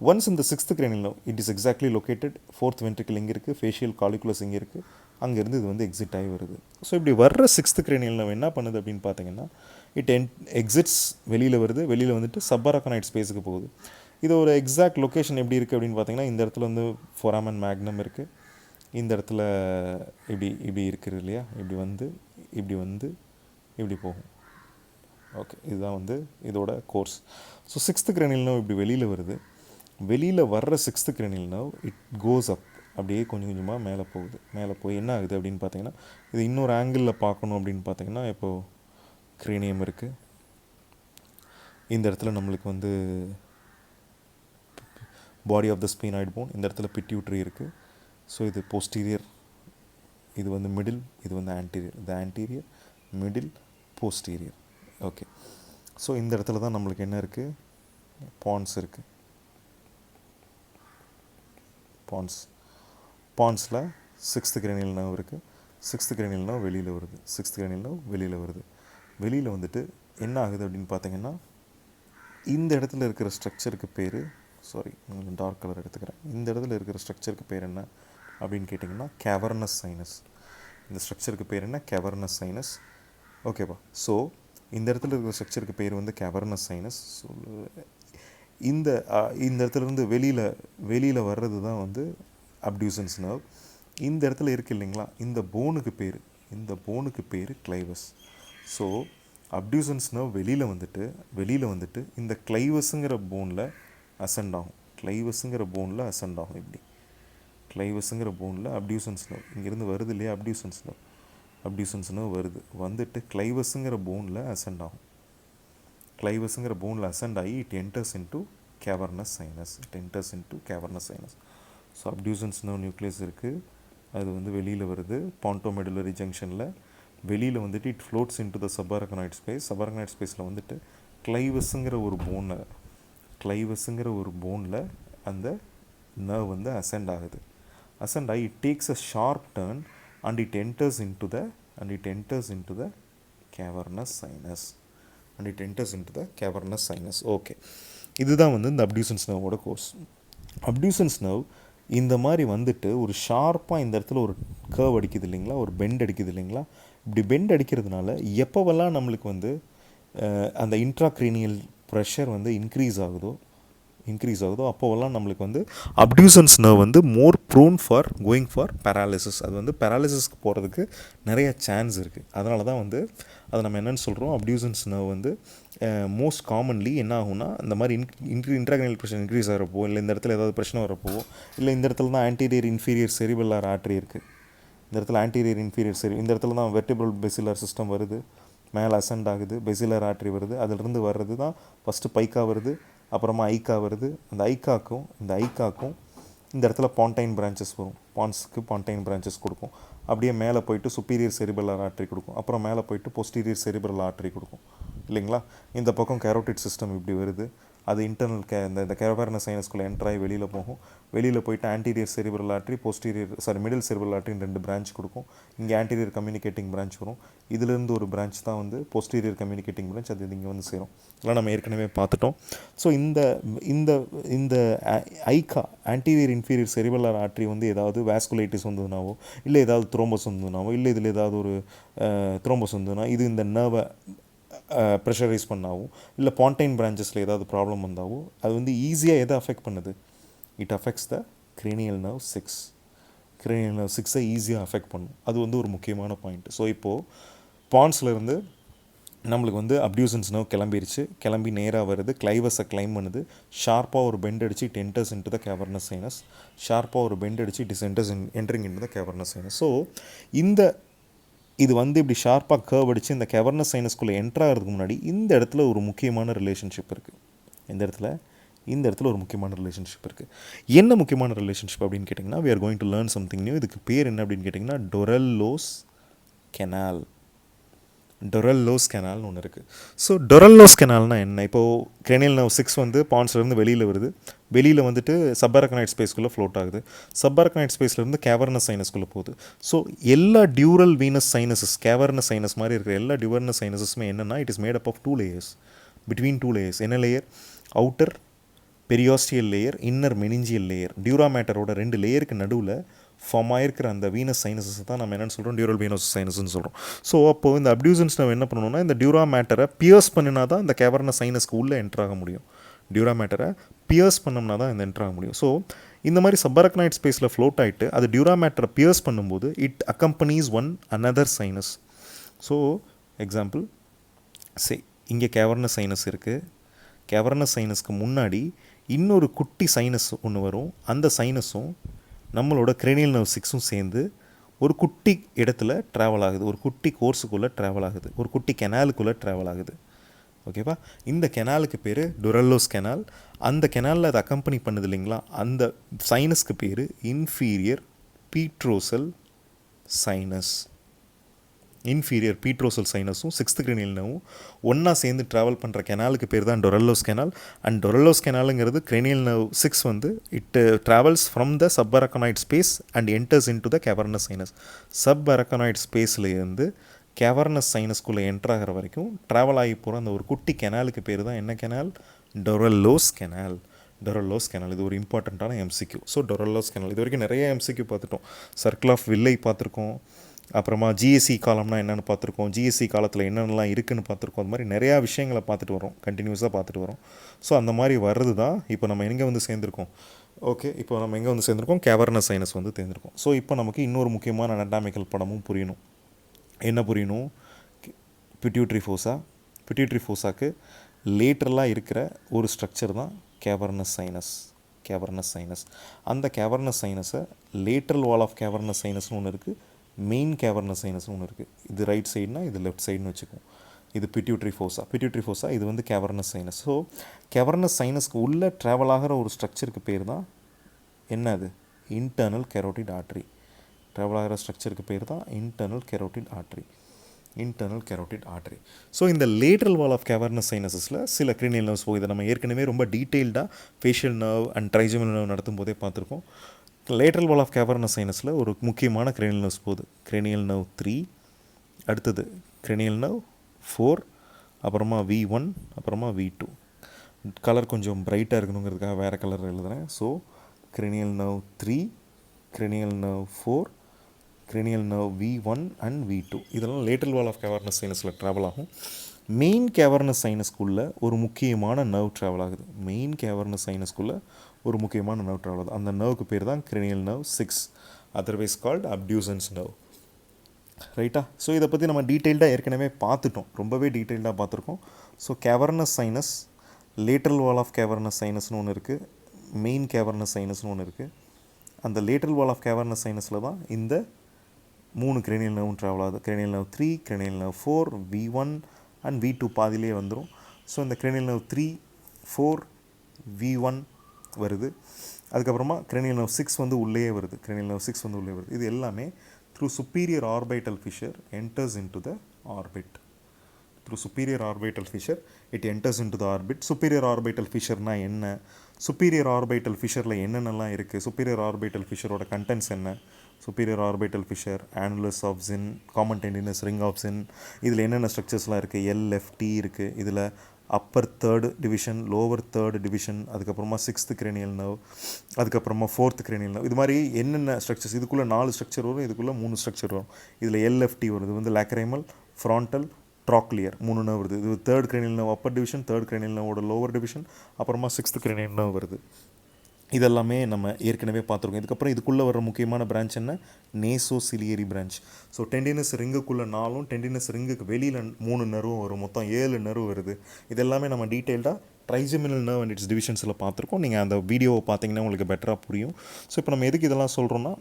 ஒன்ஸ் இந்த சிக்ஸ்த் cranial nerve it is exactly located, fourth ventricle இங்கே இருக்குது, ஃபேஷியல் காலிகுலஸ் இங்கே இருக்குது, அங்கேருந்து இது வந்து எக்ஸிட் ஆகி வருது. ஸோ இப்படி வர்ற சிக்ஸ்த் cranial nerve என்ன பண்ணுது அப்படின்னு பார்த்தீங்கன்னா, இட் எக்ஸிட்ஸ் வெளியில் வருது, வெளியில் வந்துட்டு சப்பாரக்கனாய்ட் ஸ்பேஸுக்கு போகுது. இது ஒரு எக்ஸாக்ட் லொக்கேஷன் எப்படி இருக்குது அப்படின்னு பார்த்தீங்கன்னா, இந்த இடத்துல வந்து ஃபொராமன் மேக்னம் இருக்குது, இந்த இடத்துல இப்படி இருக்குது இல்லையா, இப்படி போகும். ஓகே, இதுதான் வந்து இதோட course. So sixth cranial nerve இப்படி வெளியில் வருது. வெளியில் வர்ற சிக்ஸ்த் cranial nerve it goes up, அப்படியே கொஞ்சம் கொஞ்சமாக மேலே போகுது. மேலே போய் என்ன ஆகுது அப்படின்னு பார்த்தீங்கன்னா, இது இன்னொரு ஆங்கிளில் பார்க்கணும் அப்படின்னு பார்த்தீங்கன்னா, இப்போது கிரேனியம் இருக்குது, இந்த இடத்துல நம்மளுக்கு வந்து body of the sphenoid bone, இந்த இடத்துல பிட்யூட்ரி இருக்குது. ஸோ இது போஸ்டீரியர், இது வந்து மிடில், இது வந்து ஆன்டீரியர். த anterior, middle, posterior. Okay, so இந்த இடத்துல தான் நம்மளுக்கு என்ன இருக்குது, பான்ஸ் இருக்குது. பான்ஸில் சிக்ஸ்த் cranial nerve இருக்குது. சிக்ஸ்த் cranial nerve வெளியில் வருது. சிக்ஸ்த் cranial nerve வெளியில் வருது. வெளியில் வந்துட்டு என்ன ஆகுது அப்படின்னு பார்த்தீங்கன்னா, இந்த இடத்துல இருக்கிற ஸ்ட்ரக்சருக்கு பேர், கொஞ்சம் டார்க் கலர் எடுத்துக்கிறேன். இந்த இடத்துல இருக்கிற ஸ்ட்ரக்சருக்கு பேர் என்ன அப்படின்னு கேட்டிங்கன்னா, கேவர்னஸ் சைனஸ். இந்த ஸ்ட்ரக்சருக்கு பேர் என்ன, கேவர்னஸ் சைனஸ். ஓகேப்பா. ஸோ இந்த இடத்துல இருக்கிற ஸ்ட்ரக்சருக்கு பேர் வந்து கேவர்னஸ் சைனஸ். ஸோ இந்த இடத்துலேருந்து வெளியில் வர்றது தான் வந்து அப்டியூசன்ஸ் நர்வ். இந்த இடத்துல இருக்குது இல்லைங்களா, இந்த போனுக்கு பேர் கிளைவஸ். ஸோ அப்டியூசன்ஸ் நர்வ் வெளியில் வந்துட்டு இந்த கிளைவஸுங்கிற போனில் அசெண்ட் ஆகும். இப்படி கிளைவஸுங்கிற போனில் அப்டியூசன்ஸ் நர்வ் இங்கேருந்து வருது இல்லையா, அப்டியூசன்ஸ் நர்வ் வந்துட்டு கிளைவஸுங்கிற போனில் அசெண்ட் ஆகும். கிளைவஸுங்கிற போனில் அசெண்ட் ஆகி it enters into cavernous sinus. So abducens nerve nucleus இருக்குது, அது வந்து வெளியில் வருது பான்டோமெடுலரி ஜங்ஷனில். வெளியில் வந்துட்டு it floats into the subarachnoid ஸ்பேஸில் வந்துட்டு கிளைவஸுங்கிற ஒரு போனில் அந்த நர்வ் வந்து அசெண்ட் ஆகுது. அசெண்ட் ஆகி it takes a sharp turn and it enters into the cavernous sinus. Okay, இதுதான் வந்து இந்த அப்டியூசன்ஸ் நர்வோட கோர்ஸ். அப்டியூசன்ஸ் நர்வ் இந்த மாதிரி வந்துட்டு ஒரு ஷார்ப்பாக இந்த இடத்துல ஒரு கர்வ் அடிக்குது இல்லைங்களா, ஒரு பெண்ட் அடிக்குது இல்லைங்களா. இப்படி பெண்ட் அடிக்கிறதுனால எப்போவெல்லாம் நம்மளுக்கு வந்து அந்த இன்ட்ராக்ரீனியல் ப்ரெஷர் வந்து இன்க்ரீஸ் ஆகுதோ அப்போவெல்லாம் நம்மளுக்கு வந்து அப்டியூசன்ஸ் நர்வ் வந்து more prone for going for paralysis. அது வந்து பேராலிசிஸ்க்கு போகிறதுக்கு நிறைய சான்ஸ் இருக்குது. அதனால தான் வந்து அதை நம்ம என்னென்னு சொல்கிறோம், அப்டியூசன்ஸ் நர்வ் வந்து மோஸ்ட் காமன்லி என்ன ஆகும்னா, இந்த மாதிரி இன்ட்ராக்ரீனியல் ப்ரெஷர் இன்க்ரீஸ் ஆகிறப்போ, இல்லை இந்த இடத்துல ஏதாவது பிரச்சனை வரப்போ, இல்லை இந்த இடத்துல தான் ஆன்டீரியர் இன்ஃபீரியர் செரிபெல்லார் ஆர்டரி இருக்குது, இந்த இடத்துல ஆன்டீரியர் இன்ஃபீரியர் இந்த இடத்துல தான் வெர்டிபிரல் பெசிலர் சிஸ்டம் வருது, மேலே அசெண்ட் ஆகுது, பெசிலர் ஆர்டரி வருது, அதிலிருந்து வர்றது தான் ஃபஸ்ட்டு பைக்கா வருது, அப்புறமா ஐக்கா வருது. அந்த ஐக்காக்கும் இந்த இடத்துல பாண்டைன் பிரான்ச்சஸ் வரும். பான்ஸுக்கு பாண்டைன் பிரான்ச்சஸ் கொடுக்கும். அப்படியே மேலே போயிட்டு சுப்பீரியர் செரிபெல்லர் ஆர்டரி கொடுக்கும். அப்புறம் மேலே போயிட்டு போஸ்டீரியர் செரிபெரல் ஆர்டரி கொடுக்கும் இல்லைங்களா. இந்த பக்கம் கேரோட்டிட் சிஸ்டம் இப்படி வருது. அது இன்டர்னல் இந்த கேவர்னஸ் சைனஸ்குள்ளே என்ட்ராகி வெளியில் போகும். வெளியில் போயிட்டு ஆன்டீரியர் செரிபெரல் ஆர்டரி, மிடில் செரிபெரல் ஆர்டரின்னு 2 பிரான்ச் கொடுக்கும். இங்கே ஆன்டீரியர் கம்யூனிகேட்டிங் பிரான்ச் வரும். இதிலேருந்து ஒரு பிரான்ச் தான் வந்து போஸ்டீரியர் கம்யூனிகேட்டிங் பிரான்ச். அது இங்கே வந்து சேரும். இதெல்லாம் நம்ம ஏற்கனவே பார்த்துட்டோம். ஸோ இந்த ஐக்கா ஆன்டீரியர் இன்ஃபீரியர் செரிபெல்லர் ஆர்டரி வந்து ஏதாவது வாஸ்குலைட்டிஸ் வந்ததுனாவோ, இல்லை ஏதாவது த்ரோம்பஸ் வந்ததுனாவோ, இல்லை இதில் ஏதாவது ஒரு த்ரோம்பஸ் வந்ததுன்னா இது இந்த நர்வை ப்ரெஷரைஸ் பண்ணாவும், இல்லை பாண்டைன் பிரான்ச்சஸில் ஏதாவது ப்ராப்ளம் வந்தாவோ, அது வந்து ஈஸியாக எதை அஃபெக்ட் பண்ணுது, it affects the cranial nerve 6 ஈஸியாக அஃபெக்ட் பண்ணும். அது வந்து ஒரு முக்கியமான பாயிண்ட். ஸோ இப்போது பான்ஸ்லேருந்து நம்மளுக்கு வந்து அப்டியூசன்ஸ் நர்வ் கிளம்பி நேராக வருது, கிளைவஸை கிளைம் பண்ணுது, ஷார்ப்பாக ஒரு பெண்ட் அடித்து it enters into the cavernous sinus, ஷார்ப்பாக ஒரு பெண்ட் அடித்து it is entering into the cavernous sinus. So இந்த இது வந்து இப்படி ஷார்ப்பாக கர்வ் அடித்து இந்த கேவர்னஸ் சைனஸ்குள்ளே என்ட்ரு ஆகிறதுக்கு முன்னாடி இந்த இடத்துல ஒரு முக்கியமான ரிலேஷன்ஷிப் இருக்குது. இந்த இடத்துல ஒரு முக்கியமான ரிலேஷன்ஷிப் இருக்குது. என்ன முக்கியமான ரிலேஷன்ஷிப் அப்படின்னு கேட்டிங்கன்னா, we are going to learn something new. இதுக்கு பேர் என்ன அப்படின்னு கேட்டிங்கன்னா டொரல்லோஸ் கெனால். டொரல்லோஸ் கெனால்னு ஒன்று இருக்குது. ஸோ டொரல்லோஸ் கெனால்னால் என்ன? இப்போது cranial nerve 6 வந்து பான்ஸ்லேருந்து வெளியில் வருது. வெளியில் வந்துட்டு சப்பரக்கனாய்ட் ஸ்பேஸ்க்குள்ளே ஃப்ளோட் ஆகுது. சப்பரக்கனாய்ட் ஸ்பேஸ்லேருந்து கேவர்னஸ் சைனஸ்குள்ளே போகுது. ஸோ எல்லா dural venous sinuses, cavernous sinus மாதிரி இருக்கிற எல்லா டியூரனஸ் சைனஸஸுமே என்னென்னா, it is made up of 2 layers. Between 2 layers என்ன layer? Outer periosteal layer, inner meningeal layer. டியூராமேட்டரோட 2 லேயருக்கு நடுவில் ஃபார்ம் ஆகிருக்கிற அந்த வீனஸ் சைனஸஸ் தான் நம்ம என்னென்னு சொல்கிறோம், டியூரல் வீனஸ் சைனஸ்ன்னு சொல்கிறோம். ஸோ அப்போது இந்த அப்டியூசன்ஸ் நம்ம என்ன பண்ணணும்னா, இந்த டியூராமேட்டரை பியர்ஸ் பண்ணினா தான் இந்த கேவர்னஸ் சைனஸ்க்கு உள்ளே என்ட்ராக முடியும். டியூராமேட்டரை பியர்ஸ் பண்ணோம்னா தான் இந்த என்ட்ராக முடியும். ஸோ இந்த மாதிரி சப்பரக்கனாய்ட் ஸ்பேஸில் ஃப்ளோட் ஆகிட்டு அது டியூராமேட்டரை பியர்ஸ் பண்ணும்போது it accompanies one another sinus. So example இங்கே கேவர்னஸ் சைனஸ் இருக்குது. கேவர்னஸ் சைனஸ்க்கு முன்னாடி இன்னொரு குட்டி சைனஸ் ஒன்று வரும். அந்த சைனஸும் நம்மளோட cranial nerve 6 சேர்ந்து ஒரு குட்டி இடத்துல ட்ராவல் ஆகுது, ஒரு குட்டி கோர்ஸுக்குள்ளே ட்ராவல் ஆகுது, ஒரு குட்டி கெனாலுக்குள்ளே ட்ராவல் ஆகுது. ஓகேவா? இந்த கெனாலுக்கு பேர் டொரல்லோஸ் கெனால். அந்த கெனாலில் அதை அக்கம்பனி பண்ணுது இல்லைங்களா, அந்த சைனஸ்க்கு பேர் inferior petrosal sinus. Inferior petrosal சைனஸும் 6th cranial nerve ஒன்றா சேர்ந்து ட்ராவல் பண்ணுற கெனாலுக்கு பேர் தான் டொரல்லோஸ் கெனால். அண்ட் டொரல்லோஸ் கெனாலுங்கிறது cranial nerve 6 வந்து it travels from the subarachnoid space and enters in to the cavernous sinus. Subarachnoid ஸ்பேஸ்லேருந்து கேவர்னஸ் சைனஸ்குள்ளே என்ட்ராகிற வரைக்கும் ட்ராவல் ஆகி போகிற அந்த ஒரு குட்டி கெனாலுக்கு பேர் தான் என்ன கெனால்? டொரல்லோஸ் கெனால். டொரல்லோஸ் கெனால் இது ஒரு இம்பார்ட்டண்ட்டான எம்சிக்யூ. ஸோ டொரல்லோஸ் கெனால் இது வரைக்கும் நிறைய எம்சிக்யூ பார்த்துட்டோம். சர்க்கிள் ஆஃப் வில்லை பார்த்துருக்கோம், அப்புறமா ஜிஎஸ்சி காலம்னா என்னென்னு பார்த்துருக்கோம், ஜிஎஸ்சி காலத்தில் என்னென்னலாம் இருக்குதுன்னு பார்த்துருக்கோம். அது மாதிரி நிறையா விஷயங்களை பார்த்துட்டு வரோம், கண்டினியூஸாக பார்த்துட்டு வரோம். ஸோ அந்த மாதிரி வர்றது தான் இப்போ நம்ம எங்கே வந்து சேர்ந்துருக்கோம். ஓகே, இப்போ நம்ம எங்கே வந்து சேர்ந்துருக்கோம்? கேவர்னஸ் சைனஸ் வந்து சேர்ந்துருக்கோம். ஸோ இப்போ நமக்கு இன்னொரு முக்கியமான அனாட்டாமிக்கல் படமும் புரியணும். என்ன புரியணும்? Pituitary fossa. பிட்யூட்ரி ஃபோஸாக்கு லேட்ரலாக இருக்கிற ஒரு ஸ்ட்ரக்சர் தான் கேவர்னஸ் சைனஸ். Cavernous sinus. அந்த கேவர்னஸ் சைனஸை லேட்ரல் வால் ஆஃப் கேவர்னஸ் சைனஸ்னு ஒன்று இருக்குது, மெயின் கேவர்னஸ் சைனஸ்னு ஒன்று இருக்குது. இது ரைட் சைடுனா இது லெஃப்ட் சைடுன்னு வச்சுக்கோம். இது பிட்யூட்ரி ஃபோஸா. பிட்யூட்ரி ஃபோஸா இது வந்து கேவர்னஸ் சைனஸ். ஸோ கேவர்னஸ் சைனஸ்க்கு உள்ளே ட்ராவல் ஆகிற ஒரு ஸ்ட்ரக்சருக்கு பேர் தான் என்ன? அது இன்டர்னல் கெரோட்டிட் ஆர்ட்ரி. ட்ராவல் ஆகிற ஸ்ட்ரக்சருக்கு பேர் தான் internal carotid artery. Internal carotid artery. So இந்த லேட்ரல் வால் ஆஃப் கேவர்னஸ் சைனஸஸில் சில கிரேனியல் நர்வ்ஸ் போகுது. நம்ம ஏற்கனவே ரொம்ப டீட்டெயில்டாக facial nerve and trigeminal nerve நடத்தும் போதே பார்த்துருக்கோம். லேட்ரல் வால் ஆஃப் கேவர்னஸ் சைனஸில் ஒரு முக்கியமான cranial nerves போகுது. cranial nerve 3, அடுத்தது cranial nerve 4, அப்புறமா V1, அப்புறமா V2. கலர் கொஞ்சம் பிரைட்டாக இருக்கணுங்கிறதுக்காக வேறு கலர் எழுதுகிறேன். So cranial nerve 3, cranial nerve 4, cranial nerve V1 and V2 இதெல்லாம் லேட்ரல் வால் ஆஃப் கேவர்னஸ் சைனஸில் ட்ராவல் ஆகும். மெயின் கேவர்னஸ் சைனஸ்குள்ளே ஒரு முக்கியமான நர்வ் ட்ராவல் ஆகுது. மெயின் கேவர்னஸ் சைனஸ்குள்ளே ஒரு முக்கியமான நர்வ் ட்ராவல் ஆகுது. அந்த நர்வுக்கு பேர் தான் cranial nerve 6, otherwise called abducens nerve. ரைட்டா? ஸோ இதை பற்றி நம்ம டீட்டெயில்டாக ஏற்கனவே பார்த்துட்டோம், ரொம்பவே டீட்டெயில்டாக பார்த்துருக்கோம். So cavernous sinus, lateral wall of cavernous சைனஸ்னு ஒன்று இருக்குது, மெயின் கேவர்னஸ் சைனஸ்னு ஒன்று இருக்குது. அந்த லேட்ரல் வால் ஆஃப் கேவர்னஸ் சைனஸில் தான் இந்த 3 cranial nerve ட்ராவல் ஆகுது. cranial nerve 3, cranial nerve 4, V1 and V2 பாதியிலே வந்துடும். ஸோ இந்த cranial nerve 3, 4, V1 வருது. அதுக்கப்புறமா cranial nerve 6 வந்து உள்ளே வருது. cranial nerve 6 வந்து உள்ளே வருது. இது எல்லாமே through superior orbital fissure enters into the orbit. Through superior orbital fissure it enters into the orbit. superior orbital fissureனா என்ன? superior orbital fissureல என்னென்னலாம் இருக்குது? superior orbital fissureோட contents என்ன? superior orbital fissure, annulus of Zinn, common tendinous ring of Zinn. இதில் என்னென்ன ஸ்ட்ரக்சர்ஸ்லாம் இருக்குது? LFT இருக்குது. இதில் upper third division, lower third division, அதுக்கப்புறமா 6th cranial nerve, அதுக்கப்புறமா 4th cranial nerve. இது மாதிரி என்னென்ன ஸ்ட்ரக்சர்ஸ்? இதுக்குள்ளே 4 ஸ்ட்ரக்சர் வரும், இதுக்குள்ளே 3 ஸ்ட்ரக்சர் வரும். இதில் LFT வருது, இது வந்து லாக்ரைமல், ஃப்ரான்டல், ட்ராக்லியர் 3 nerve வருது. இது 3rd cranial nerve Appar division, 3rd cranial nerve lower division, அப்புறமா 6th cranial nerve வருது. இதெல்லாமே நம்ம ஏற்கனவே பார்த்துருக்கோம். இதுக்கப்புறம் இதுக்குள்ளே வர முக்கியமான பிரான்ச் என்ன? Nasociliary branch. ஸோ டெண்டினஸ் ரிங்குக்குள்ளே 4, டெண்டினஸ் ரிங்குக்கு வெளியில் 3 நர்வும் வரும். மொத்தம் 7 நர்வு வருது. இதெல்லாமே நம்ம டீட்டெயில்டாக ட்ரைஜெமினல் நர்வ் அண்ட் இட்ஸ் டிவிஷன்ஸில் பார்த்துருக்கோம். நீங்கள் அந்த வீடியோவை பார்த்தீங்கன்னா உங்களுக்கு பெட்டராக புரியும். ஸோ இப்போ நம்ம எதுக்கு இதெல்லாம் சொல்கிறோன்னா,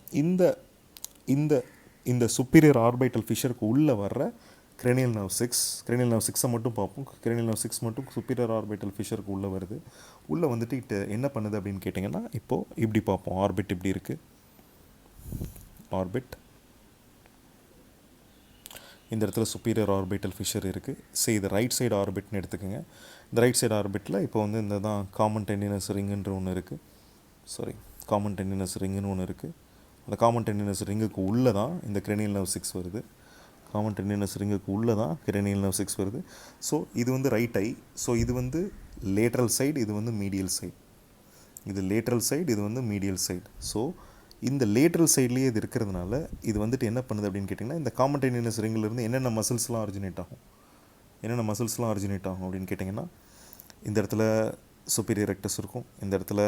இந்த இந்த சுப்பீரியர் ஆர்பிட்டல் ஃபிஷருக்கு உள்ளே வர்ற cranial nerve 6 cranial nerve 6 மட்டும் பார்ப்போம். cranial nerve 6 மட்டும் superior orbital fissure உள்ளே வருது. உள்ளே வந்துட்டு இட்டு என்ன பண்ணுது அப்படின்னு கேட்டிங்கன்னா, இப்போது இப்படி பார்ப்போம். ஆர்பிட் இப்படி இருக்குது. ஆர்பிட் இந்த இடத்துல superior orbital fissure இருக்குது. சரி, இது ரைட் சைடு ஆர்பிட்னு எடுத்துக்கோங்க. இந்த ரைட் சைடு ஆர்பிட்டில் இப்போ வந்து இந்த தான் காமன் டெண்டினஸ் ரிங்குன்ற ஒன்று இருக்குது. காமன் டெண்டினஸ் ரிங்குன்னு ஒன்று இருக்குது. அந்த காமன் டெண்டினஸ் ரிங்குக்கு உள்ளே தான் இந்த cranial nerve 6 வருது. காமன் டெண்டினஸ் ரிங்குக்கு உள்ளே தான் cranial nerve 6 வருது. ஸோ இது வந்து ரைட் ஐ. ஸோ இது வந்து லேட்ரல் சைடு, இது வந்து மீடியல் சைடு. இது லேட்ரல் சைடு, இது வந்து மீடியல் சைடு. ஸோ இந்த லேட்ரல் சைட்லேயே இது இருக்கிறதுனால இது வந்துட்டு என்ன பண்ணுது அப்படின்னு கேட்டிங்கன்னா, இந்த காமன் டெண்டினஸ் ரிங்கிலிருந்து என்னென்ன மசில்ஸ்லாம் ஆரிஜினேட் ஆகும் அப்படின்னு கேட்டிங்கன்னா, இந்த இடத்துல superior rectus இருக்கும், இந்த இடத்துல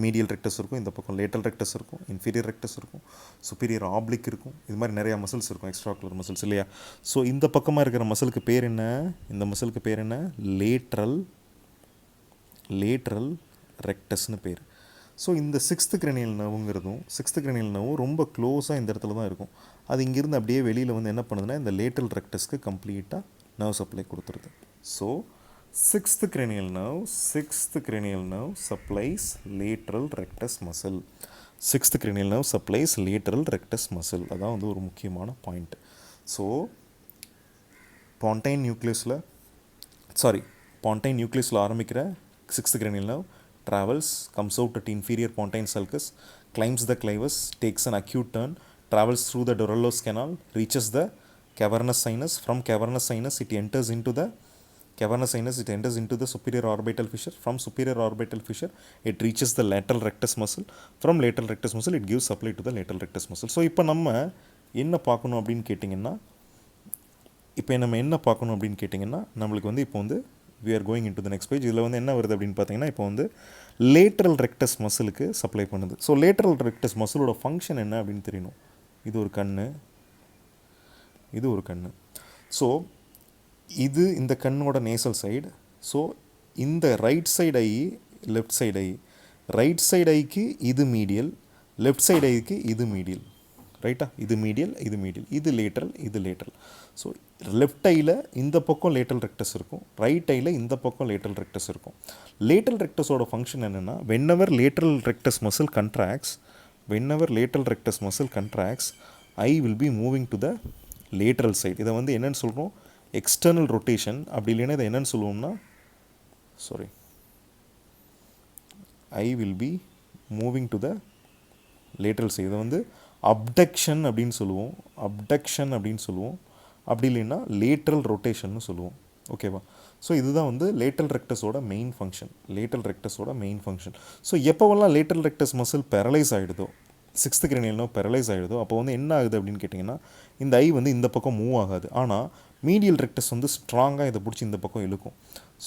மீடியல் ரெக்டஸ் இருக்கும், இந்த பக்கம் லேட்டரல் ரெக்டஸ் இருக்கும், இன்ஃபீரியர் ரெக்டஸ் இருக்கும், சுப்பீரியர் ஆப்ளிக் இருக்கும். இது மாதிரி நிறையா மசில்ஸ் இருக்கும், எக்ஸ்ட்ரா ஆக்குலர் மசில்ஸ் இல்லையா. ஸோ இந்த பக்கமாக இருக்கிற மசிலுக்கு பேர் என்ன? இந்த மசிலுக்கு பேர் என்ன? லேட்ரல் ரெக்டஸ்னு பேர். ஸோ இந்த சிக்ஸ்த்து cranial nerve ரொம்ப க்ளோஸாக இந்த இடத்துல தான் இருக்கும். அது இங்கேருந்து அப்படியே வெளியில் வந்து என்ன பண்ணுதுன்னா, இந்த லேட்ரல் ரெக்டஸ்க்கு கம்ப்ளீட்டாக நர்வ் சப்ளை கொடுத்துருது. So sixth cranial nerve supplies lateral rectus muscle. Sixth cranial nerve supplies lateral rectus muscle. அதான் வந்து ஒரு முக்கியமான பாயிண்ட். ஸோ பாண்டைன் நியூக்ளியஸில் ஆரம்பிக்கிற sixth cranial nerve travels, comes out at inferior pontine sulcus, climbs the clivus, takes an acute turn, travels through the Dorallos canal, reaches the cavernous sinus. From cavernous sinus it enters into the superior orbital fissure. From superior orbital fissure it reaches the lateral rectus muscle. From lateral rectus muscle it gives supply to the lateral rectus muscle. So இப்போ நம்ம என்ன பார்க்கணும் அப்படின்னு கேட்டிங்கன்னா, நம்மளுக்கு வந்து இப்போ வந்து we are going into the next page. இதில் வந்து என்ன வருது அப்படின்னு பார்த்தீங்கன்னா, இப்போ வந்து லேட்ரல் ரெக்டஸ் மசிலுக்கு சப்ளை பண்ணுது. ஸோ லேட்ரல் ரெக்டஸ் மசிலோட ஃபங்க்ஷன் என்ன அப்படின்னு தெரியணும். இது ஒரு கண்ணு. ஸோ இது இந்த கண்ணோட நேசல் சைடு. ஸோ இந்த right side I, left side I, right side ஐக்கு இது மீடியல், லெஃப்ட் சைடு ஐக்கு இது மீடியல். ரைட்டா? இது மீடியல், இது லேட்ரல். ஸோ லெஃப்ட் ஐயில் இந்த பக்கம் லேட்ரல் ரெக்டஸ் இருக்கும், ரைட் ஐயில் இந்த பக்கம் லேட்ரல் ரெக்டஸ் இருக்கும். லேட்ரல் ரெக்டஸோட ஃபங்க்ஷன் என்னென்னா, whenever lateral rectus muscle contracts, I will be moving to the lateral side. இதை வந்து என்னென்னு சொல்கிறோம்? External rotation. அப்படி இல்லைன்னா இதை என்னென்னு சொல்லுவோம்னா, I will be moving to the lateral side. இதை வந்து அப்டக்ஷன் அப்படின்னு சொல்லுவோம். அப்படி இல்லைன்னா லேட்ரல் ரொட்டேஷன்னு சொல்லுவோம். ஓகேவா? ஸோ இதுதான் வந்து லேட்ரல் ரெக்டஸோட மெயின் ஃபங்க்ஷன். ஸோ எப்போவெல்லாம் லேட்ரல் ரெக்டஸ் மசில் பேரலைஸ் ஆகிடுதோ, சிக்ஸ்த்து cranial nerve பேரலைஸ் ஆகிடுதோ, அப்போ வந்து என்ன ஆகுது அப்படின்னு கேட்டிங்கன்னா, இந்த ஐ வந்து இந்த பக்கம் மூவ் ஆகாது. ஆனால் மீடியல் ரெக்டஸ் வந்து ஸ்ட்ராங்காக இதை பிடிச்சி இந்த பக்கம் இழுக்கும்.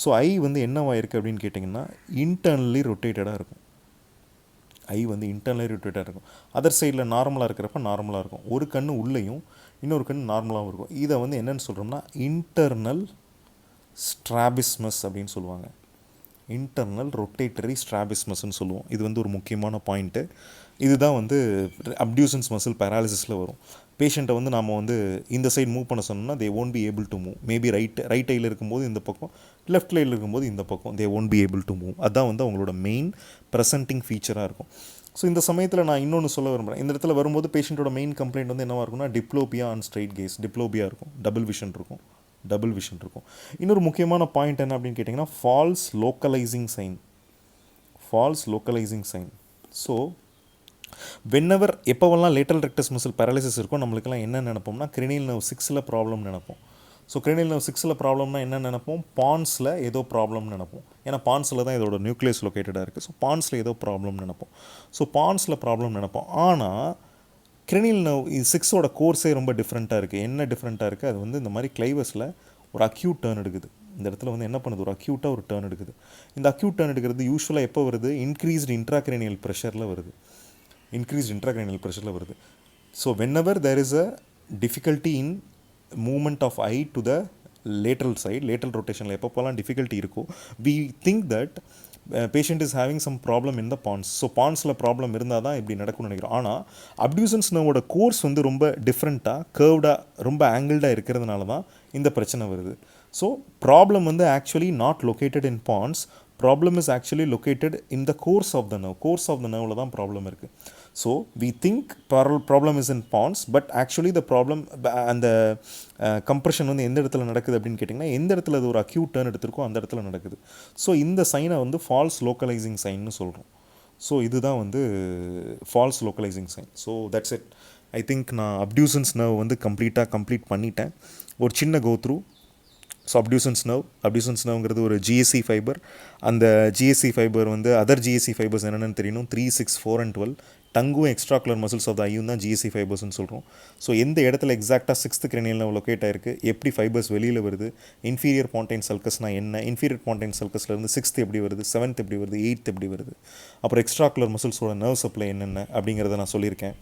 ஸோ ஐ வந்து என்னவாயிருக்கு அப்படின்னு கேட்டிங்கன்னா, இன்டர்னலி ரொட்டேட்டடாக இருக்கும். அதர் சைடில் நார்மலாக இருக்கிறப்ப நார்மலாக இருக்கும். ஒரு கண்ணு உள்ளேயும் இன்னொரு கண்ணு நார்மலாகவும் இருக்கும். இதை வந்து என்னென்னு சொல்கிறோம்னா, இன்டர்னல் ஸ்ட்ராபிஸ்மஸ் அப்படின்னு சொல்லுவாங்க. இன்டர்னல் ரொட்டேட்டரி ஸ்ட்ராபிஸ்மஸ்ன்னு சொல்லுவோம். இது வந்து ஒரு முக்கியமான பாயிண்ட்டு. இதுதான் வந்து அப்டியூசன்ஸ் மசில் பேராலிசிஸில் வரும். பேஷண்ட்டை வந்து நாம் வந்து இந்த சைடு மூவ் பண்ண சொன்னோம்னா they won't be able to move. Maybe right ஐயில் இருக்கும்போது இந்த பக்கம், லெஃப்ட் ஐயில் இருக்கும்போது இந்த பக்கம், they won't be able to move. அதுதான் வந்து அவங்களோட மெயின் ப்ரெசன்டிங் ஃபீச்சராக இருக்கும். ஸோ இந்த சமயத்தில் நான் இன்னொன்று சொல்ல விரும்புகிறேன். இந்த இடத்துல வரும்போது பேஷண்ட்டோட மெயின் கம்ப்ளைண்ட் வந்து என்னவாக இருக்கும்னா, diplopia and straight gaze. Diplopia இருக்கும், டபுள் விஷன் இருக்கும். இன்னொரு முக்கியமான பாயிண்ட் என்ன அப்படின்னு கேட்டிங்கன்னா, false localising sign. So whenever எப்போவெல்லாம் லேட்ரல் ரெக்டஸ் மசில் பேரலைசிஸ் இருக்கும், நம்மளுக்கெல்லாம் என்ன நினைப்போம்னா, cranial nerve 6ல் ப்ராப்ளம் நினைப்போம். ஸோ cranial nerve 6ல் ப்ராப்ளம்னா என்ன நினைப்போம்? பான்ஸில் ஏதோ ப்ராப்ளம் நினைப்போம். ஏன்னா பான்ஸில் தான் இதோட நியூக்ளியஸ் லொக்கேட்டடாக இருக்குது. ஸோ பான்ஸில் ஏதோ ப்ராப்ளம் நினைப்போம். ஆனால் cranial nerve 6ஓட கோர்ஸே ரொம்ப டிஃப்ரெண்ட்டாக இருக்குது. என்ன டிஃப்ரெண்ட்டாக இருக்குது? அது வந்து இந்த மாதிரி கிளைவஸில் ஒரு அக்யூட் டர்ன் எடுக்குது. இந்த இடத்துல வந்து என்ன பண்ணுது? ஒரு அக்யூட்டாக ஒரு டர்ன் எடுக்குது. இந்த அக்யூட் டர்ன் எடுக்கிறது யூஸ்வலாக எப்போ வருது? இன்க்ரீஸ்டு இன்ட்ராக்ரேனியல் ப்ரெஷரில் வருது. So whenever there is a difficulty in movement of eye to the lateral side, lateral rotationல எப்போலாம் டிஃபிகல்ட்டி இருக்கோ, we think that patient is having some problem in the pons. So பான்ஸில் ப்ராப்ளம் இருந்தால் தான் இப்படி நடக்கும்னு நினைக்கிறோம். ஆனால் அப்டியூசன்ஸ் நர்வோட கோர்ஸ் வந்து ரொம்ப டிஃப்ரெண்ட்டாக கர்வ்டாக ரொம்ப ஆங்கிள்டாக இருக்கிறதுனால தான் இந்த பிரச்சனை வருது. ஸோ ப்ராப்ளம் வந்து actually not located in pons, problem is actually located in the course of the nerve. Course of the நர்வில் தான் ப்ராப்ளம் இருக்குது. So we think problem is in pons, but actually the problem அந்த கம்ப்ரெஷன் வந்து எந்த இடத்துல நடக்குது அப்படின்னு கேட்டிங்கன்னா, எந்த இடத்துல அது ஒரு அக்யூட் டர்ன் எடுத்திருக்கோ அந்த இடத்துல நடக்குது. ஸோ இந்த சைனை வந்து ஃபால்ஸ் லோக்கலைசிங் சைன்னு சொல்கிறோம். ஸோ இதுதான் வந்து false localising sign. So that's it. I think நான் அப்டியூசன்ஸ் நர்வ் வந்து கம்ப்ளீட் பண்ணிட்டேன். ஒரு சின்ன கோ த்ரூ. ஸோ அப்டியூசன்ஸ் நர்வ்ங்கிறது ஒரு ஜிஎஸ்சி ஃபைபர். அந்த ஜிஎஸ்சி ஃபைபர் வந்து அதர் ஜிஎஸ்சி ஃபைபர்ஸ் என்னென்னு தெரியணும். 3, 6, 4 and 12 டங்கும் எக்ஸ்ட்ராகுலர் மசில்ஸ் ஆஃப் த ஐயும் தான் ஜிஎஸ்சி ஃபைபர்ஸ்னு சொல்கிறோம். ஸோ எந்த இடத்துல எக்ஸாக்டாக 6th cranial nerve லொக்கேட் ஆயிருக்கு, எப்படி ஃபைபர்ஸ் வெளியில் வருது, இன்ஃபீரியர் பாண்டைன் சல்கஸ்னால் என்ன, இன்ஃபீரியர் பாண்டைன் சல்கஸ்லேருந்து 6th எப்படி வருது, 7th எப்படி வருது, 8th எப்படி வருது, அப்புறம் எக்ஸ்ட்ராகுலர் மசில்ஸோட நர்வ் சப்ளை என்னென்ன அப்படிங்கிறத நான் சொல்லியிருக்கேன்.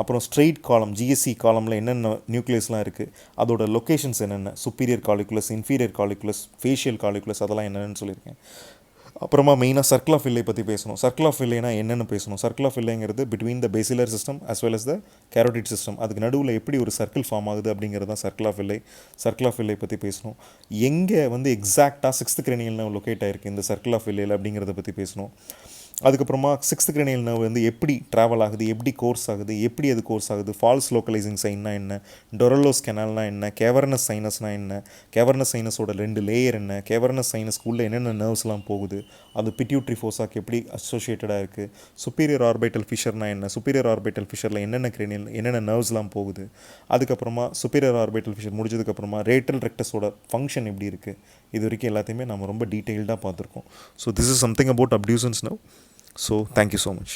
அப்புறம் ஸ்ட்ரெயிட் காலம் ஜிஎஸ்சி காலமில் என்னென்ன நியூக்ளியஸ்லாம் இருக்குது, அதோட லொக்கேஷன்ஸ் என்னென்ன, சுப்பீரியர் காலிகுலஸ், இன்ஃபீரியர் காலிகுலஸ், ஃபேஷியல் காலிகுலஸ், அதெல்லாம் என்னென்னு சொல்லியிருக்கேன். அப்புறமா மெயினாக சர்க்கிள் ஆஃப் வில்லை பற்றி பேசணும். சர்க்கிள் ஆஃப் வில்லைனா என்னென்னு பேசணும். சர்க்கிள் ஆஃப் வில்லைங்கிறது between the basilar system as well as the carotid system, அதுக்கு நடுவில் எப்படி ஒரு சர்க்கிள் ஃபார்ம் ஆகுது அப்படிங்கிறது தான் circle of Willis. Circle of Willis பற்றி பேசணும். எங்கே வந்து எக்ஸாக்டாக 6th cranial nerve லொக்கேட் ஆகிருக்கு இந்த சர்க்கிள் ஆஃப் வில்லையில் அப்படிங்கிறத பற்றி பேசணும். அதுக்கப்புறமா 6th cranial nerve வந்து எப்படி ட்ராவல் ஆகுது, எப்படி கோர்ஸ் ஆகுது, எப்படி அது கோர்ஸ் ஆகுது, ஃபால்ஸ் லோக்கலைசிங் சைன்னா என்ன, டொரலோஸ் கெனால்னா என்ன, கேவர்னஸ் சைனஸ்னால் என்ன, கேவர்னஸ் சைனஸோட 2 லேயர் என்ன, கேவர்னஸ் சைனஸ்க்குள்ளே என்னென்ன நர்வ்ஸ்லாம் போகுது, அது பிட்யூட்ரி ஃபோஸாக்கு எப்படி அசோசியேட்டடாக இருக்குது, சுப்பீரியர் ஆர்பிட்டல் ஃபிஷர்னா என்ன, சுப்பீரியர் ஆர்பிட்டல் ஃபிஷரில் என்னென்ன நர்வ்ஸ்லாம் போகுது, அதுக்கப்புறமா சுப்பீரியர் ஆர்பிட்டல் ஃபிஷர் முடிஞ்சதுக்கப்புறமா ரேட்டல் ரெக்டஸோட ஃபங்க்ஷன் எப்படி இருக்குது, இது வரைக்கும் எல்லாத்தையுமே நம்ம ரொம்ப டீட்டெயில்டாக பார்த்துருக்கோம். So this is something about abducens nerve. So thank you so much.